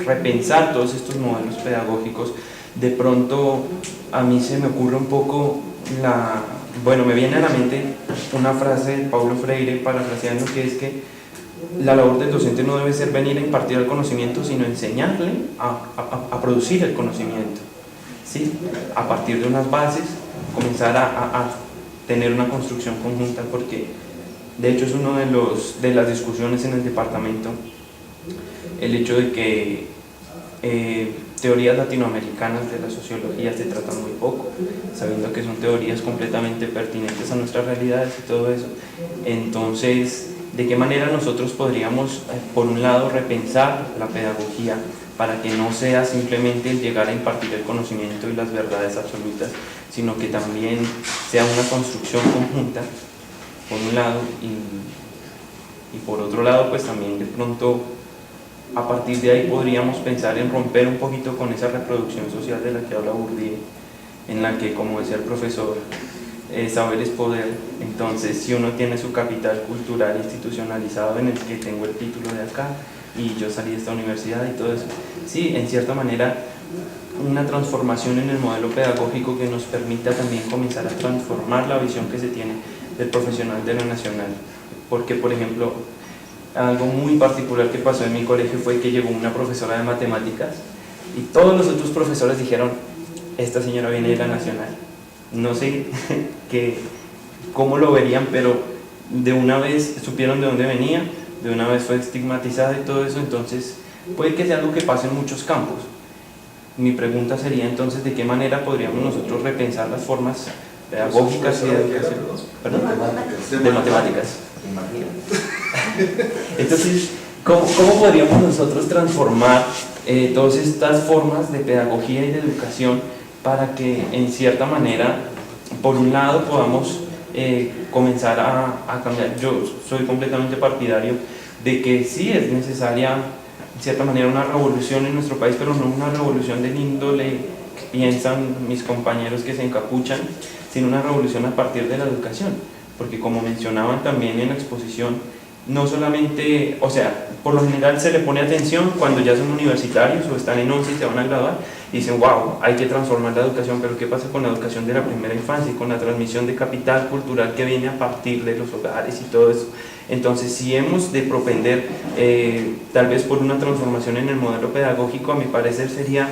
repensar todos estos modelos pedagógicos. De pronto a mí se me ocurre un poco bueno, me viene a la mente una frase de Paulo Freire, parafraseando, que es que la labor del docente no debe ser venir a impartir el conocimiento, sino enseñarle a producir el conocimiento, ¿sí? A partir de unas bases, comenzar a tener una construcción conjunta, porque de hecho es uno de las discusiones en el departamento, el hecho de que teorías latinoamericanas de la sociología se tratan muy poco, sabiendo que son teorías completamente pertinentes a nuestras realidades y todo eso. Entonces, ¿de qué manera nosotros podríamos, por un lado, repensar la pedagogía para que no sea simplemente el llegar a impartir el conocimiento y las verdades absolutas, sino que también sea una construcción conjunta, por un lado, y por otro lado, pues también de pronto a partir de ahí podríamos pensar en romper un poquito con esa reproducción social de la que habla Bourdieu, en la que, como decía el profesor, saber es poder. Entonces, si uno tiene su capital cultural institucionalizado, en el que tengo el título de acá y yo salí de esta universidad y todo eso, sí, en cierta manera una transformación en el modelo pedagógico que nos permita también comenzar a transformar la visión que se tiene del profesional de lo nacional. Porque, por ejemplo, algo muy particular que pasó en mi colegio fue que llegó una profesora de matemáticas y todos los otros profesores dijeron: esta señora viene de la nacional. No sé cómo lo verían, pero de una vez supieron de dónde venía, de una vez fue estigmatizada y todo eso. Entonces puede que sea algo que pase en muchos campos. Mi pregunta sería entonces, ¿de qué manera podríamos nosotros repensar las formas pedagógicas y de educación? ¿Perdón? De matemáticas. Entonces, ¿cómo podríamos nosotros transformar todas estas formas de pedagogía y de educación para que en cierta manera, por un lado, podamos comenzar a cambiar? Yo soy completamente partidario de que sí es necesaria, en cierta manera, una revolución en nuestro país, pero no una revolución del índole que piensan mis compañeros que se encapuchan, sino una revolución a partir de la educación. Porque, como mencionaban también en la exposición, no solamente, o sea, por lo general se le pone atención cuando ya son universitarios o están en 11 y se van a graduar y dicen: wow, hay que transformar la educación. Pero ¿qué pasa con la educación de la primera infancia y con la transmisión de capital cultural que viene a partir de los hogares y todo eso? Entonces, si hemos de propender tal vez por una transformación en el modelo pedagógico, a mi parecer sería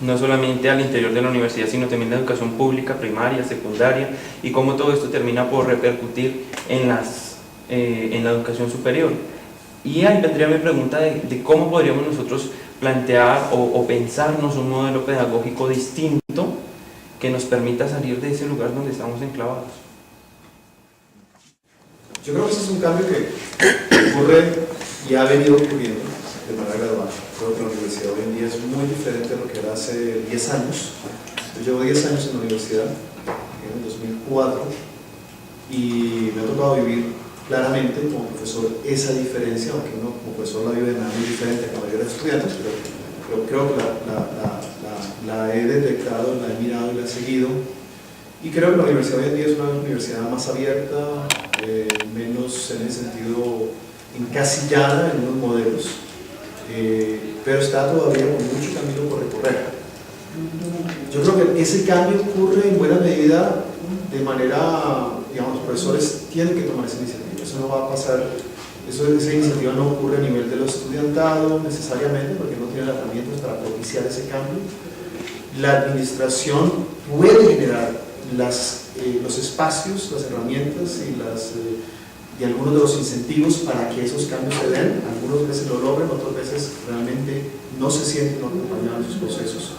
no solamente al interior de la universidad, sino también la educación pública, primaria, secundaria, y cómo todo esto termina por repercutir en la educación superior. Y ahí vendría mi pregunta de cómo podríamos nosotros plantear o pensarnos un modelo pedagógico distinto que nos permita salir de ese lugar donde estamos enclavados. Yo creo que ese es un cambio que ocurre y ha venido ocurriendo de manera gradual. Creo que la universidad hoy en día es muy diferente de lo que era hace 10 años. Yo llevo 10 años en la universidad, en el 2004, y me ha tocado vivir claramente como profesor esa diferencia, aunque uno como profesor la vive de manera muy diferente a la mayoría de los estudiantes, pero creo que la he detectado, la he mirado y la he seguido. Y creo que la universidad hoy en día es una universidad más abierta, menos en ese sentido encasillada en unos modelos, pero está todavía con mucho camino por recorrer. Yo creo que ese cambio ocurre en buena medida de manera, digamos, los profesores tienen que tomar esa iniciativa. Eso no va a pasar, esa iniciativa no ocurre a nivel de los estudiantados necesariamente, porque no tienen herramientas para propiciar ese cambio. La administración puede generar los espacios, las herramientas y algunos de los incentivos para que esos cambios se den. Algunas veces lo logran, otras veces realmente no se sienten acompañados en sus procesos.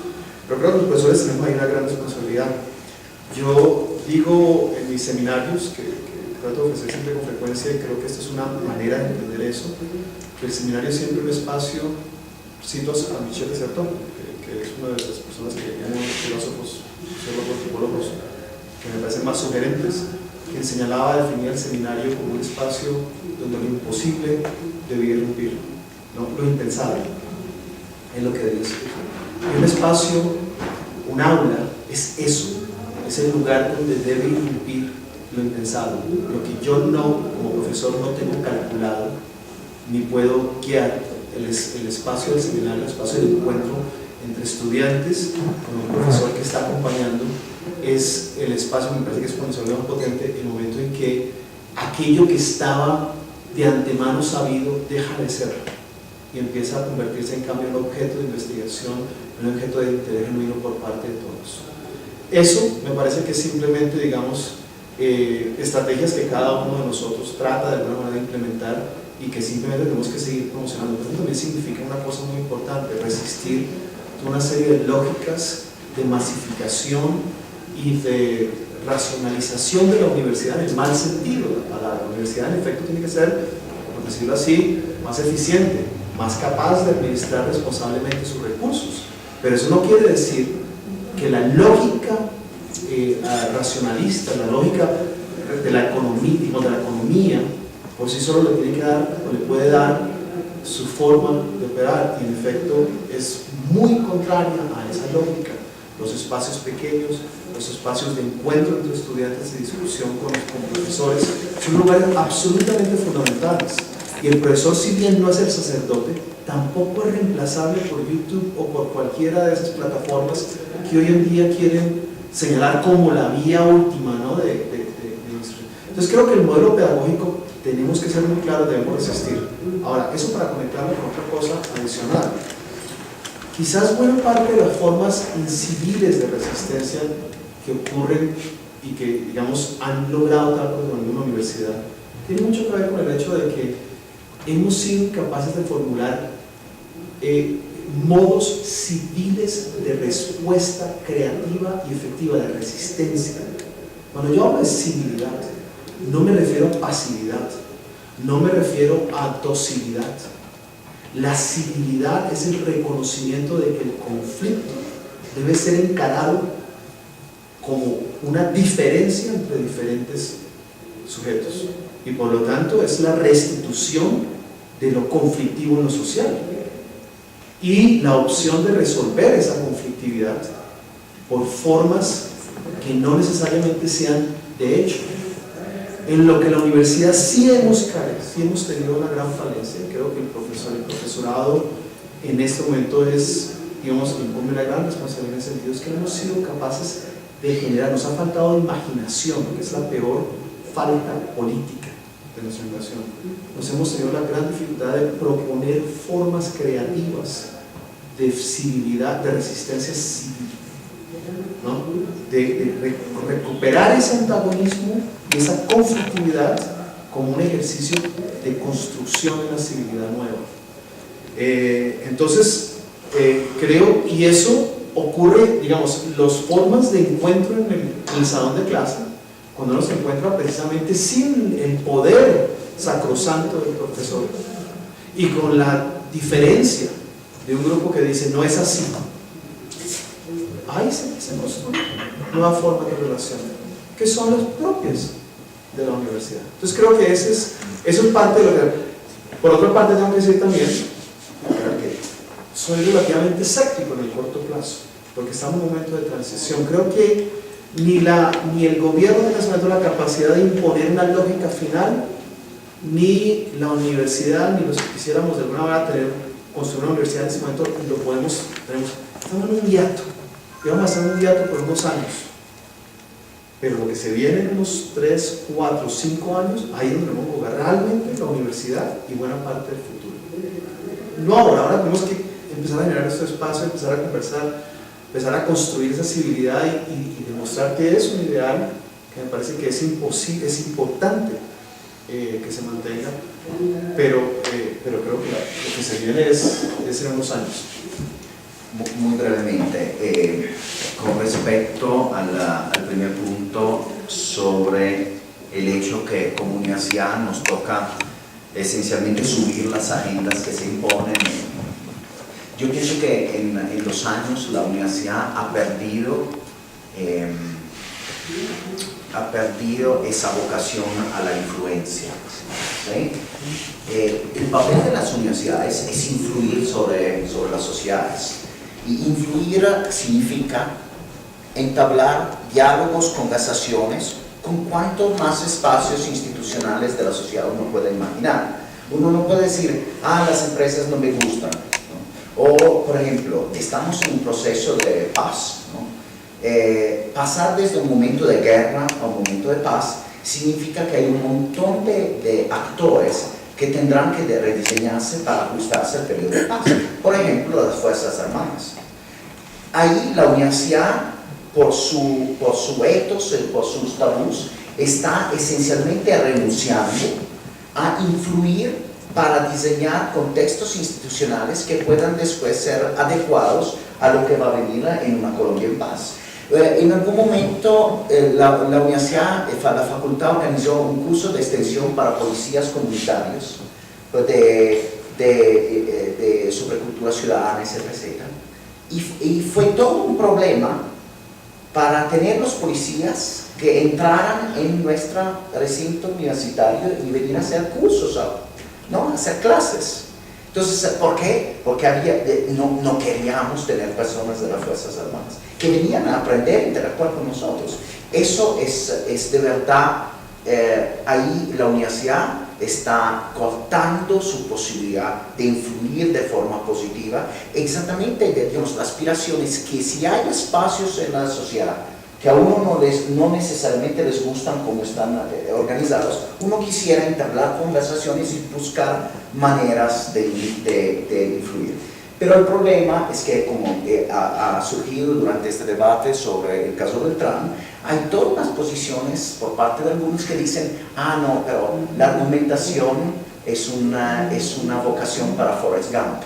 Pero creo que los profesores tenemos ahí una gran responsabilidad. Yo digo en mis seminarios, que trato de ofrecer siempre con frecuencia, y creo que esta es una manera de entender eso, que el seminario es siempre un espacio. Cito a Michel de Certeau, que es una de las personas que llaman filósofos, sociólogos, antropólogos, que me parecen más sugerentes, quien señalaba definir el seminario como un espacio donde lo imposible debía irrumpir. ¿no? Lo impensable es lo que debe ser. Y un espacio, un aula, es eso, es el lugar donde debe irrumpir lo impensable, lo que yo no, como profesor, no tengo calculado, ni puedo guiar. El espacio del seminario, el espacio de encuentro entre estudiantes con el profesor que está acompañando, es el espacio, me parece que es cuando se vuelve más potente, el momento en que aquello que estaba de antemano sabido deja de ser y empieza a convertirse en cambio en un objeto de investigación, en un objeto de interés genuino por parte de todos. Eso me parece que es simplemente, digamos, estrategias que cada uno de nosotros trata de alguna manera de implementar y que simplemente tenemos que seguir promocionando. Pero también significa una cosa muy importante: resistir una serie de lógicas de masificación y de racionalización de la universidad en el mal sentido de la palabra. La universidad, en efecto, tiene que ser, por decirlo así, más eficiente, más capaz de administrar responsablemente sus recursos. Pero eso no quiere decir que la lógica racionalista, la lógica de la economía, por sí solo le tiene que dar, o le puede dar su forma de operar, y en efecto es muy contraria a esa lógica. Los espacios pequeños, los espacios de encuentro entre estudiantes y discusión con profesores son lugares absolutamente fundamentales. Y el profesor, si bien no es el sacerdote, tampoco es reemplazable por YouTube o por cualquiera de esas plataformas que hoy en día quieren señalar como la vía última, ¿no? Entonces creo que el modelo pedagógico tenemos que ser muy claros, debemos resistir. Ahora, eso para conectarlo con otra cosa adicional. Quizás buena parte de las formas inciviles de resistencia que ocurren y que, digamos, han logrado tal como en una universidad, tiene mucho que ver con el hecho de que hemos sido incapaces de formular modos civiles de respuesta creativa y efectiva, de resistencia. Cuando yo hablo de civilidad, no me refiero a pasividad, no me refiero a docilidad. La civilidad es el reconocimiento de que el conflicto debe ser encarado como una diferencia entre diferentes sujetos, y por lo tanto es la restitución de lo conflictivo en lo social y la opción de resolver esa conflictividad por formas que no necesariamente sean de hecho. En lo que la universidad sí hemos tenido una gran falencia. Creo que el profesorado en este momento es, digamos, incumbe una gran responsabilidad en el sentido es que no hemos sido capaces de generar, nos ha faltado imaginación, que es la peor falta política de nuestra educación. Nos hemos tenido la gran dificultad de proponer formas creativas de civilidad, de resistencia civil, ¿no? de recuperar ese antagonismo y esa conflictividad como un ejercicio de construcción de una civilidad nueva. Entonces, creo, y eso ocurre, digamos, las formas de encuentro en el salón de clase, cuando uno se encuentra precisamente sin el poder sacrosanto del profesor y con la diferencia de un grupo que dice no es así. Ahí se construye nueva forma de relación que son las propias de la universidad. Entonces creo que eso es parte de lo que... Por otra parte tengo que decir también que soy relativamente escéptico en el corto plazo, porque estamos en un momento de transición. Creo que ni el gobierno tiene en ese momento la capacidad de imponer una lógica final, ni la universidad, ni los que quisiéramos de alguna manera construir una universidad en ese momento lo podemos, estamos en un hiato, y vamos a estar en un hiato por unos años, pero lo que se viene en unos 3, 4, 5 años, ahí es donde vamos a jugar realmente la universidad y buena parte del futuro. No ahora tenemos que empezar a generar este espacio, empezar a conversar, empezar a construir esa civilidad y demostrar que es un ideal que me parece que es importante que se mantenga, pero creo que lo que se viene es en unos años. Muy brevemente, con respecto al primer punto sobre el hecho que como universidad nos toca esencialmente subir las agendas que se imponen. Yo pienso que en los años la universidad ha perdido esa vocación a la influencia. ¿sí? El papel de las universidades es influir sobre las sociedades. Y influir significa entablar diálogos, conversaciones, con cuanto más espacios institucionales de la sociedad uno puede imaginar. Uno no puede decir, las empresas no me gustan, ¿no? O, por ejemplo, estamos en un proceso de paz, ¿no? Pasar desde un momento de guerra a un momento de paz significa que hay un montón de actores que tendrán que rediseñarse para ajustarse al periodo de paz. Por ejemplo, las Fuerzas Armadas. Ahí la universidad, por su ethos, por sus tabús, está esencialmente renunciando a influir para diseñar contextos institucionales que puedan después ser adecuados a lo que va a venir en una Colombia en paz. En algún momento la universidad, la facultad organizó un curso de extensión para policías comunitarios de sobrecultura ciudadana, etc. Y fue todo un problema para tener los policías que entraran en nuestro recinto universitario y venir a hacer cursos, ¿no? A hacer clases. Entonces, ¿por qué? Porque no queríamos tener personas de las Fuerzas Armadas que venían a aprender a interactuar con nosotros. Eso es de verdad, ahí la universidad está cortando su posibilidad de influir de forma positiva, exactamente digamos, las aspiraciones que si hay espacios en la sociedad que a uno no necesariamente les gustan como están organizados, uno quisiera entablar conversaciones y buscar maneras de influir. Pero el problema es que, como ha surgido durante este debate sobre el caso Beltrán, hay todas las posiciones por parte de algunos que dicen, no, pero la argumentación es una vocación para Forrest Gump,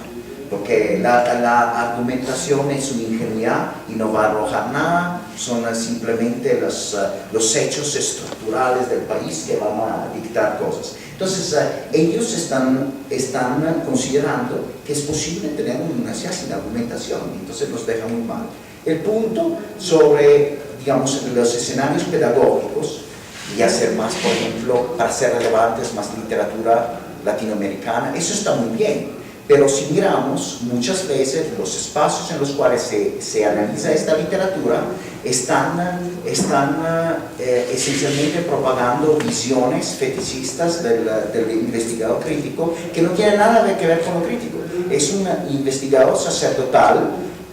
porque la argumentación es una ingenuidad y no va a arrojar nada, son simplemente los hechos estructurales del país que van a dictar cosas. Entonces, ellos están considerando que es posible tener una universidad sin argumentación, entonces nos deja muy mal. El punto sobre, digamos, los escenarios pedagógicos y hacer más, por ejemplo, para ser relevantes, más literatura latinoamericana, eso está muy bien. Pero si miramos, muchas veces los espacios en los cuales se analiza esta literatura están esencialmente propagando visiones fetichistas del investigador crítico que no tiene nada que ver con lo crítico. Es un investigador sacerdotal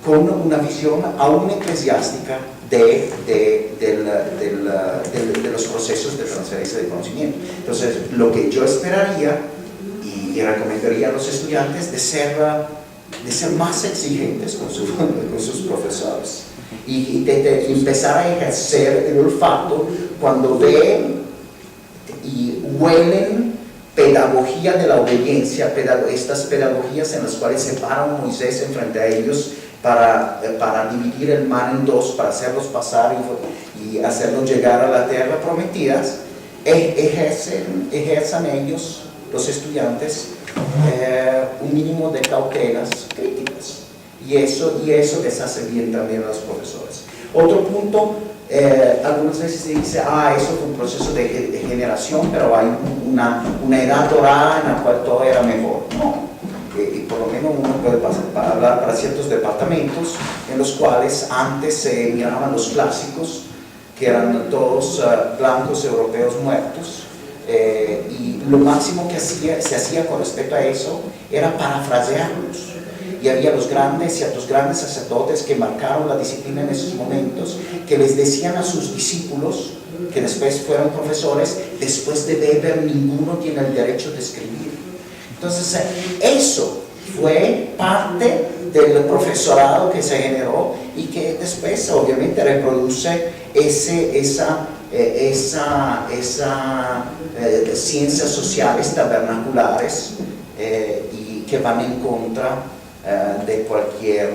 con una visión aún eclesiástica de los procesos de transferencia de conocimiento. Entonces, lo que yo esperaría y recomendaría a los estudiantes de ser más exigentes con sus profesores y de empezar a ejercer el olfato cuando ven y huelen pedagogía de la obediencia, estas pedagogías en las cuales se para un Moisés enfrente a ellos para dividir el mar en dos, para hacerlos pasar y hacerlos llegar a la tierra prometida. Ejerzan ellos, los estudiantes, un mínimo de cautelas críticas, y eso les hace bien también a los profesores. Otro punto, algunas veces se dice, eso fue un proceso de generación, pero hay una edad dorada en la cual todo era mejor. No, y por lo menos uno puede hablar para ciertos departamentos en los cuales antes se miraban los clásicos, que eran todos blancos europeos muertos, y lo máximo que se hacía con respecto a eso era parafrasearlos. Y había ciertos grandes sacerdotes que marcaron la disciplina en esos momentos, que les decían a sus discípulos, que después fueron profesores, después de Weber ninguno tiene el derecho de escribir. Entonces, eso fue parte del profesorado que se generó y que después obviamente reproduce esa ciencias sociales tabernaculares y que van en contra de cualquier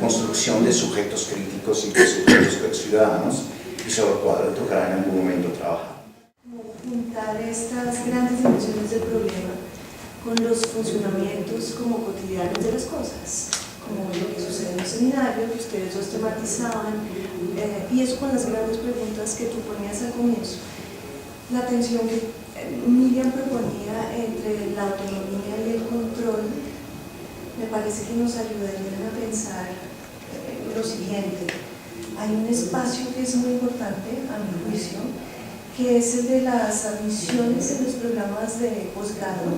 construcción de sujetos críticos y de sujetos ciudadanos, y sobre lo cual tocará en algún momento trabajar. Juntar estas grandes dimensiones del problema con los funcionamientos como cotidianos de las cosas, como lo que sucede en el seminario, que ustedes dos tematizaban, y eso con las grandes preguntas que tú ponías al comienzo. La tensión que Miriam proponía entre la autonomía y el control, me parece que nos ayudarían a pensar lo siguiente. Hay un espacio que es muy importante, a mi juicio, que es el de las admisiones en los programas de posgrado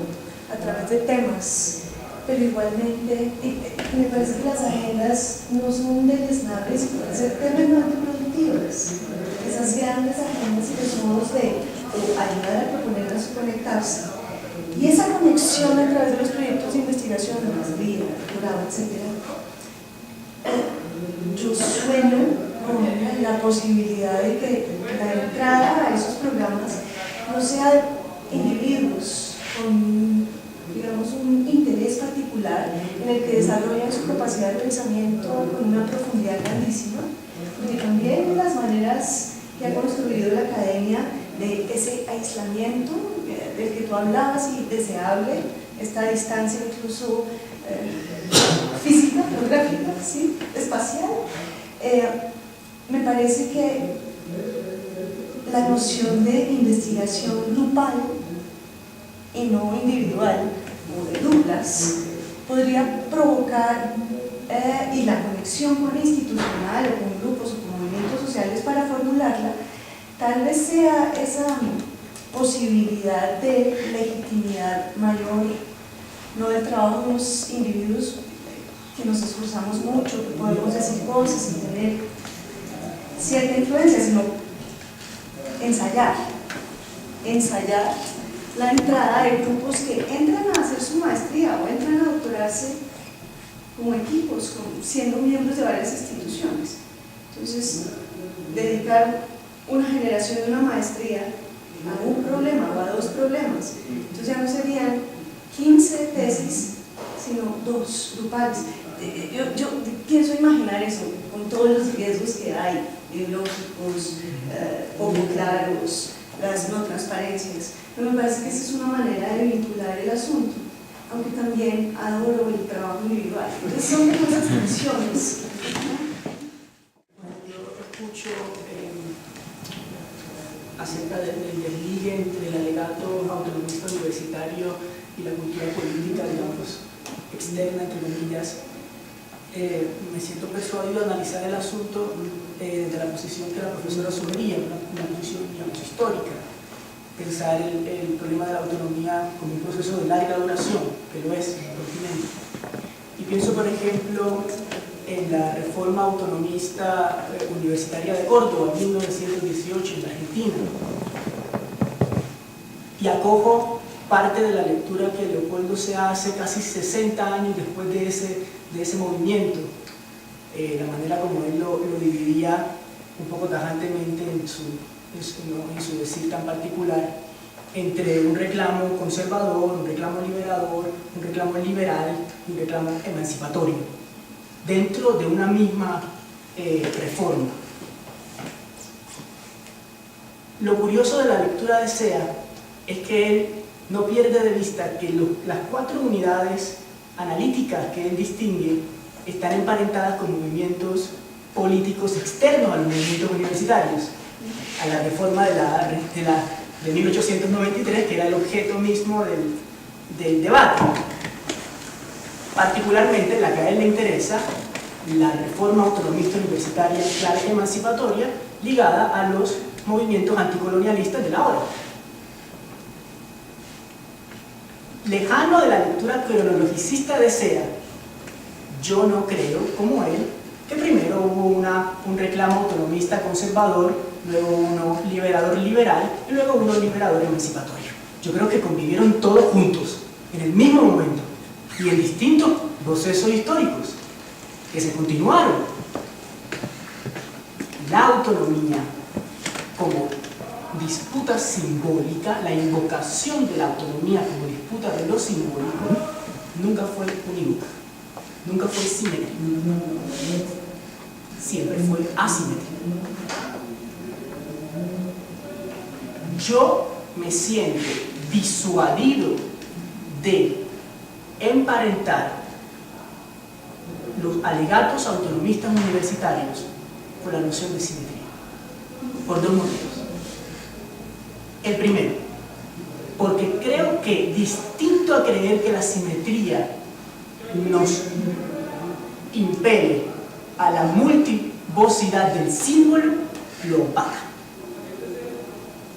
a través de temas, pero igualmente me parece que las agendas no son deleznables, pueden ser tremendamente productivas. Esas grandes agendas y los modos de ayudar a proponerlas a conectarse. Y esa conexión a través de los proyectos de investigación, maestría, doctorado, etc. Yo sueño con la posibilidad de que la entrada a esos programas no sea de individuos con, digamos, un interés particular en el que desarrollan su capacidad de pensamiento con una profundidad grandísima, porque también las maneras que ha construido la academia de ese aislamiento del que tú hablabas y deseable, esta distancia incluso física, geográfica, ¿sí? Espacial, me parece que la noción de investigación grupal y no individual o de duplas podría provocar y la conexión con lo institucional o con grupos o con movimientos sociales para formularla, tal vez sea esa posibilidad de legitimidad mayor, no del trabajo de los individuos que nos esforzamos mucho, que podemos decir cosas y tener cierta influencia, sino ensayar la entrada de grupos que entran a hacer su maestría o entran a doctorarse como equipos, siendo miembros de varias instituciones. Entonces, dedicar una generación de una maestría a un problema o a dos problemas, entonces ya no serían 15 tesis, sino 2 grupales. Yo pienso imaginar eso, con todos los riesgos que hay, ideológicos, poco claros, las no transparencias, pero me parece que esa es una manera de vincular el asunto, aunque también adoro el trabajo individual. Entonces son esas tensiones. Yo escucho acerca del desligue entre el alegato autonomista universitario y la cultura política, digamos, externa, entre comillas. Me siento persuadido de analizar el asunto desde la posición que la profesora sugería, una posición, digamos, histórica. Pensar el problema de la autonomía como un proceso de larga duración, que lo es en el continente. Y pienso, por ejemplo, en la reforma autonomista universitaria de Córdoba, en 1918, en la Argentina. Y acojo parte de la lectura que Leopoldo se hace casi 60 años después de ese movimiento, la manera como él lo dividía un poco tajantemente en su decir tan particular, entre un reclamo conservador, un reclamo liberador, un reclamo liberal y un reclamo emancipatorio, dentro de una misma reforma. Lo curioso de la lectura de Sea es que él no pierde de vista que las 4 unidades analíticas que él distingue están emparentadas con movimientos políticos externos a los movimientos universitarios, a la reforma de 1893, que era el objeto mismo del debate. Particularmente la que a él le interesa, la reforma autonomista universitaria clara y emancipatoria, ligada a los movimientos anticolonialistas de la hora. Lejano de la lectura cronologicista de Sea, yo no creo, como él, que primero hubo un reclamo autonomista conservador, luego uno liberador liberal y luego uno liberador emancipatorio. Yo creo que convivieron todos juntos, en el mismo momento, y en distintos procesos históricos que se continuaron. La autonomía como disputa simbólica, la invocación de la autonomía como disputa de lo simbólico, nunca fue unívoca, nunca fue simétrica, siempre fue asimétrica. Yo me siento disuadido de emparentar los alegatos autonomistas universitarios con la noción de simetría, por 2 motivos. El primero, porque creo que, distinto a creer que la simetría nos impele a la multivocidad del símbolo, lo opaca.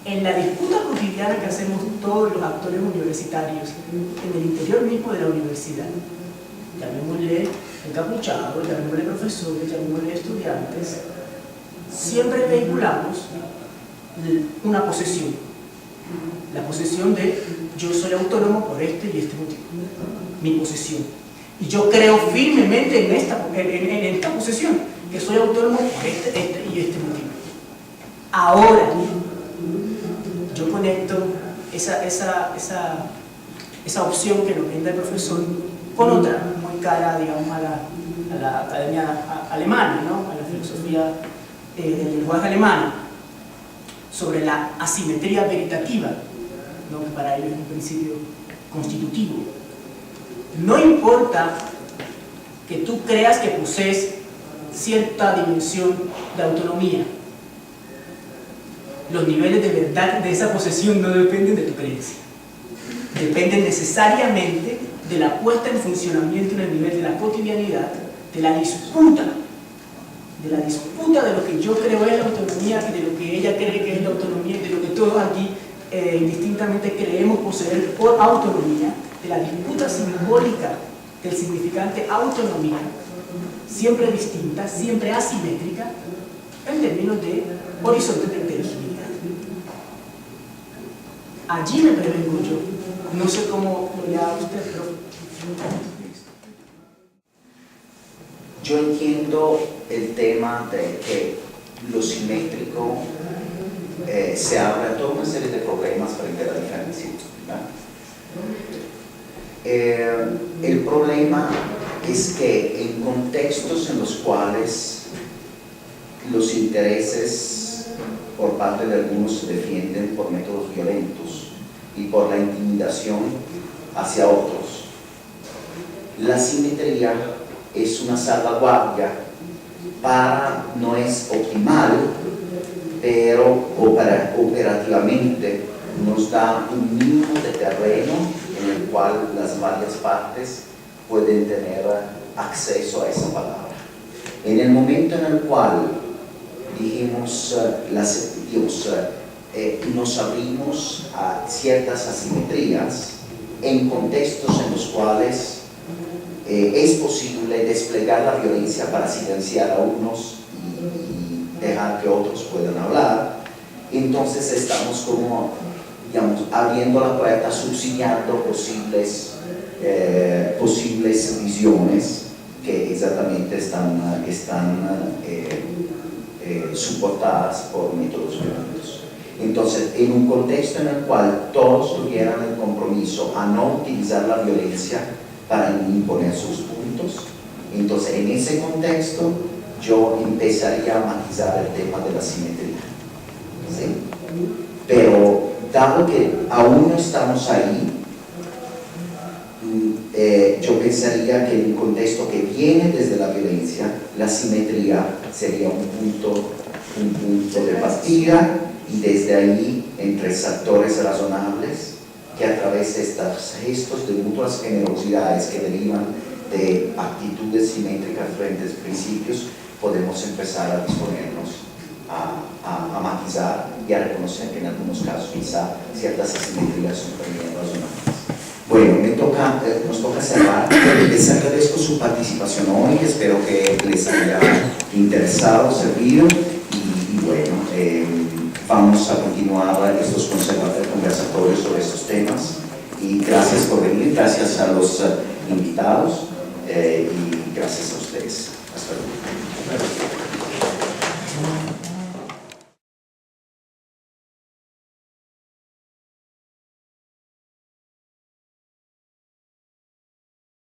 En la disputa cotidiana que hacemos todos los actores universitarios, en el interior mismo de la universidad, llamémosle encapuchados, llamémosle profesores, llamémosle estudiantes, siempre vehiculamos una posesión. La posesión de yo soy autónomo por este y este motivo. Mi posesión. Y yo creo firmemente en esta posesión, que soy autónomo por este y este motivo. Ahora, yo conecto esa opción que nos brinda el profesor con otra muy cara, digamos, a la academia alemana, ¿no? A la filosofía del lenguaje alemana, sobre la asimetría veritativa, ¿no? Que para ellos es un principio constitutivo. No importa que tú creas que posees cierta dimensión de autonomía, los niveles de verdad de esa posesión no dependen de tu creencia, dependen necesariamente de la puesta en funcionamiento en el nivel de la cotidianidad, de la disputa de lo que yo creo es la autonomía y de lo que ella cree que es la autonomía, de lo que todos aquí indistintamente creemos poseer por autonomía, de la disputa simbólica del significante autonomía, siempre distinta, siempre asimétrica, en términos de horizontes de inteligibilidad. Allí me prevengo yo. No sé cómo lo lea usted, pero... Yo entiendo el tema de que lo simétrico se abre a toda una serie de problemas frente a la diferencia, ¿verdad? El problema es que en contextos en los cuales los intereses por parte de algunos se defienden por métodos violentos y por la intimidación hacia otros, la simetría es una salvaguardia no es optimal, pero operativamente nos da un mínimo de terreno en el cual las varias partes pueden tener acceso a esa palabra. En el momento en el cual dijimos nos abrimos a ciertas asimetrías en contextos en los cuales es posible desplegar la violencia para silenciar a unos y dejar que otros puedan hablar, entonces estamos como, digamos, abriendo la puerta, subsidiando posibles visiones que exactamente están soportadas por métodos violentos. Entonces, en un contexto en el cual todos tuvieran el compromiso a no utilizar la violencia para imponer sus puntos, entonces en ese contexto yo empezaría a matizar el tema de la simetría, ¿sí? Pero dado que aún no estamos ahí, yo pensaría que en un contexto que viene desde la violencia, la simetría sería un punto de partida, y desde ahí, entre actores razonables, que a través de estos gestos de mutuas generosidades que derivan de actitudes simétricas frente a principios, podemos empezar a disponernos a matizar y a reconocer que en algunos casos quizá ciertas asimetrías son también razonables. Bueno, nos toca cerrar. Les agradezco su participación hoy, espero que les haya interesado, servido y bueno, vamos a continuar estos conversatorios sobre estos temas y gracias por venir, gracias a los invitados y gracias a ustedes.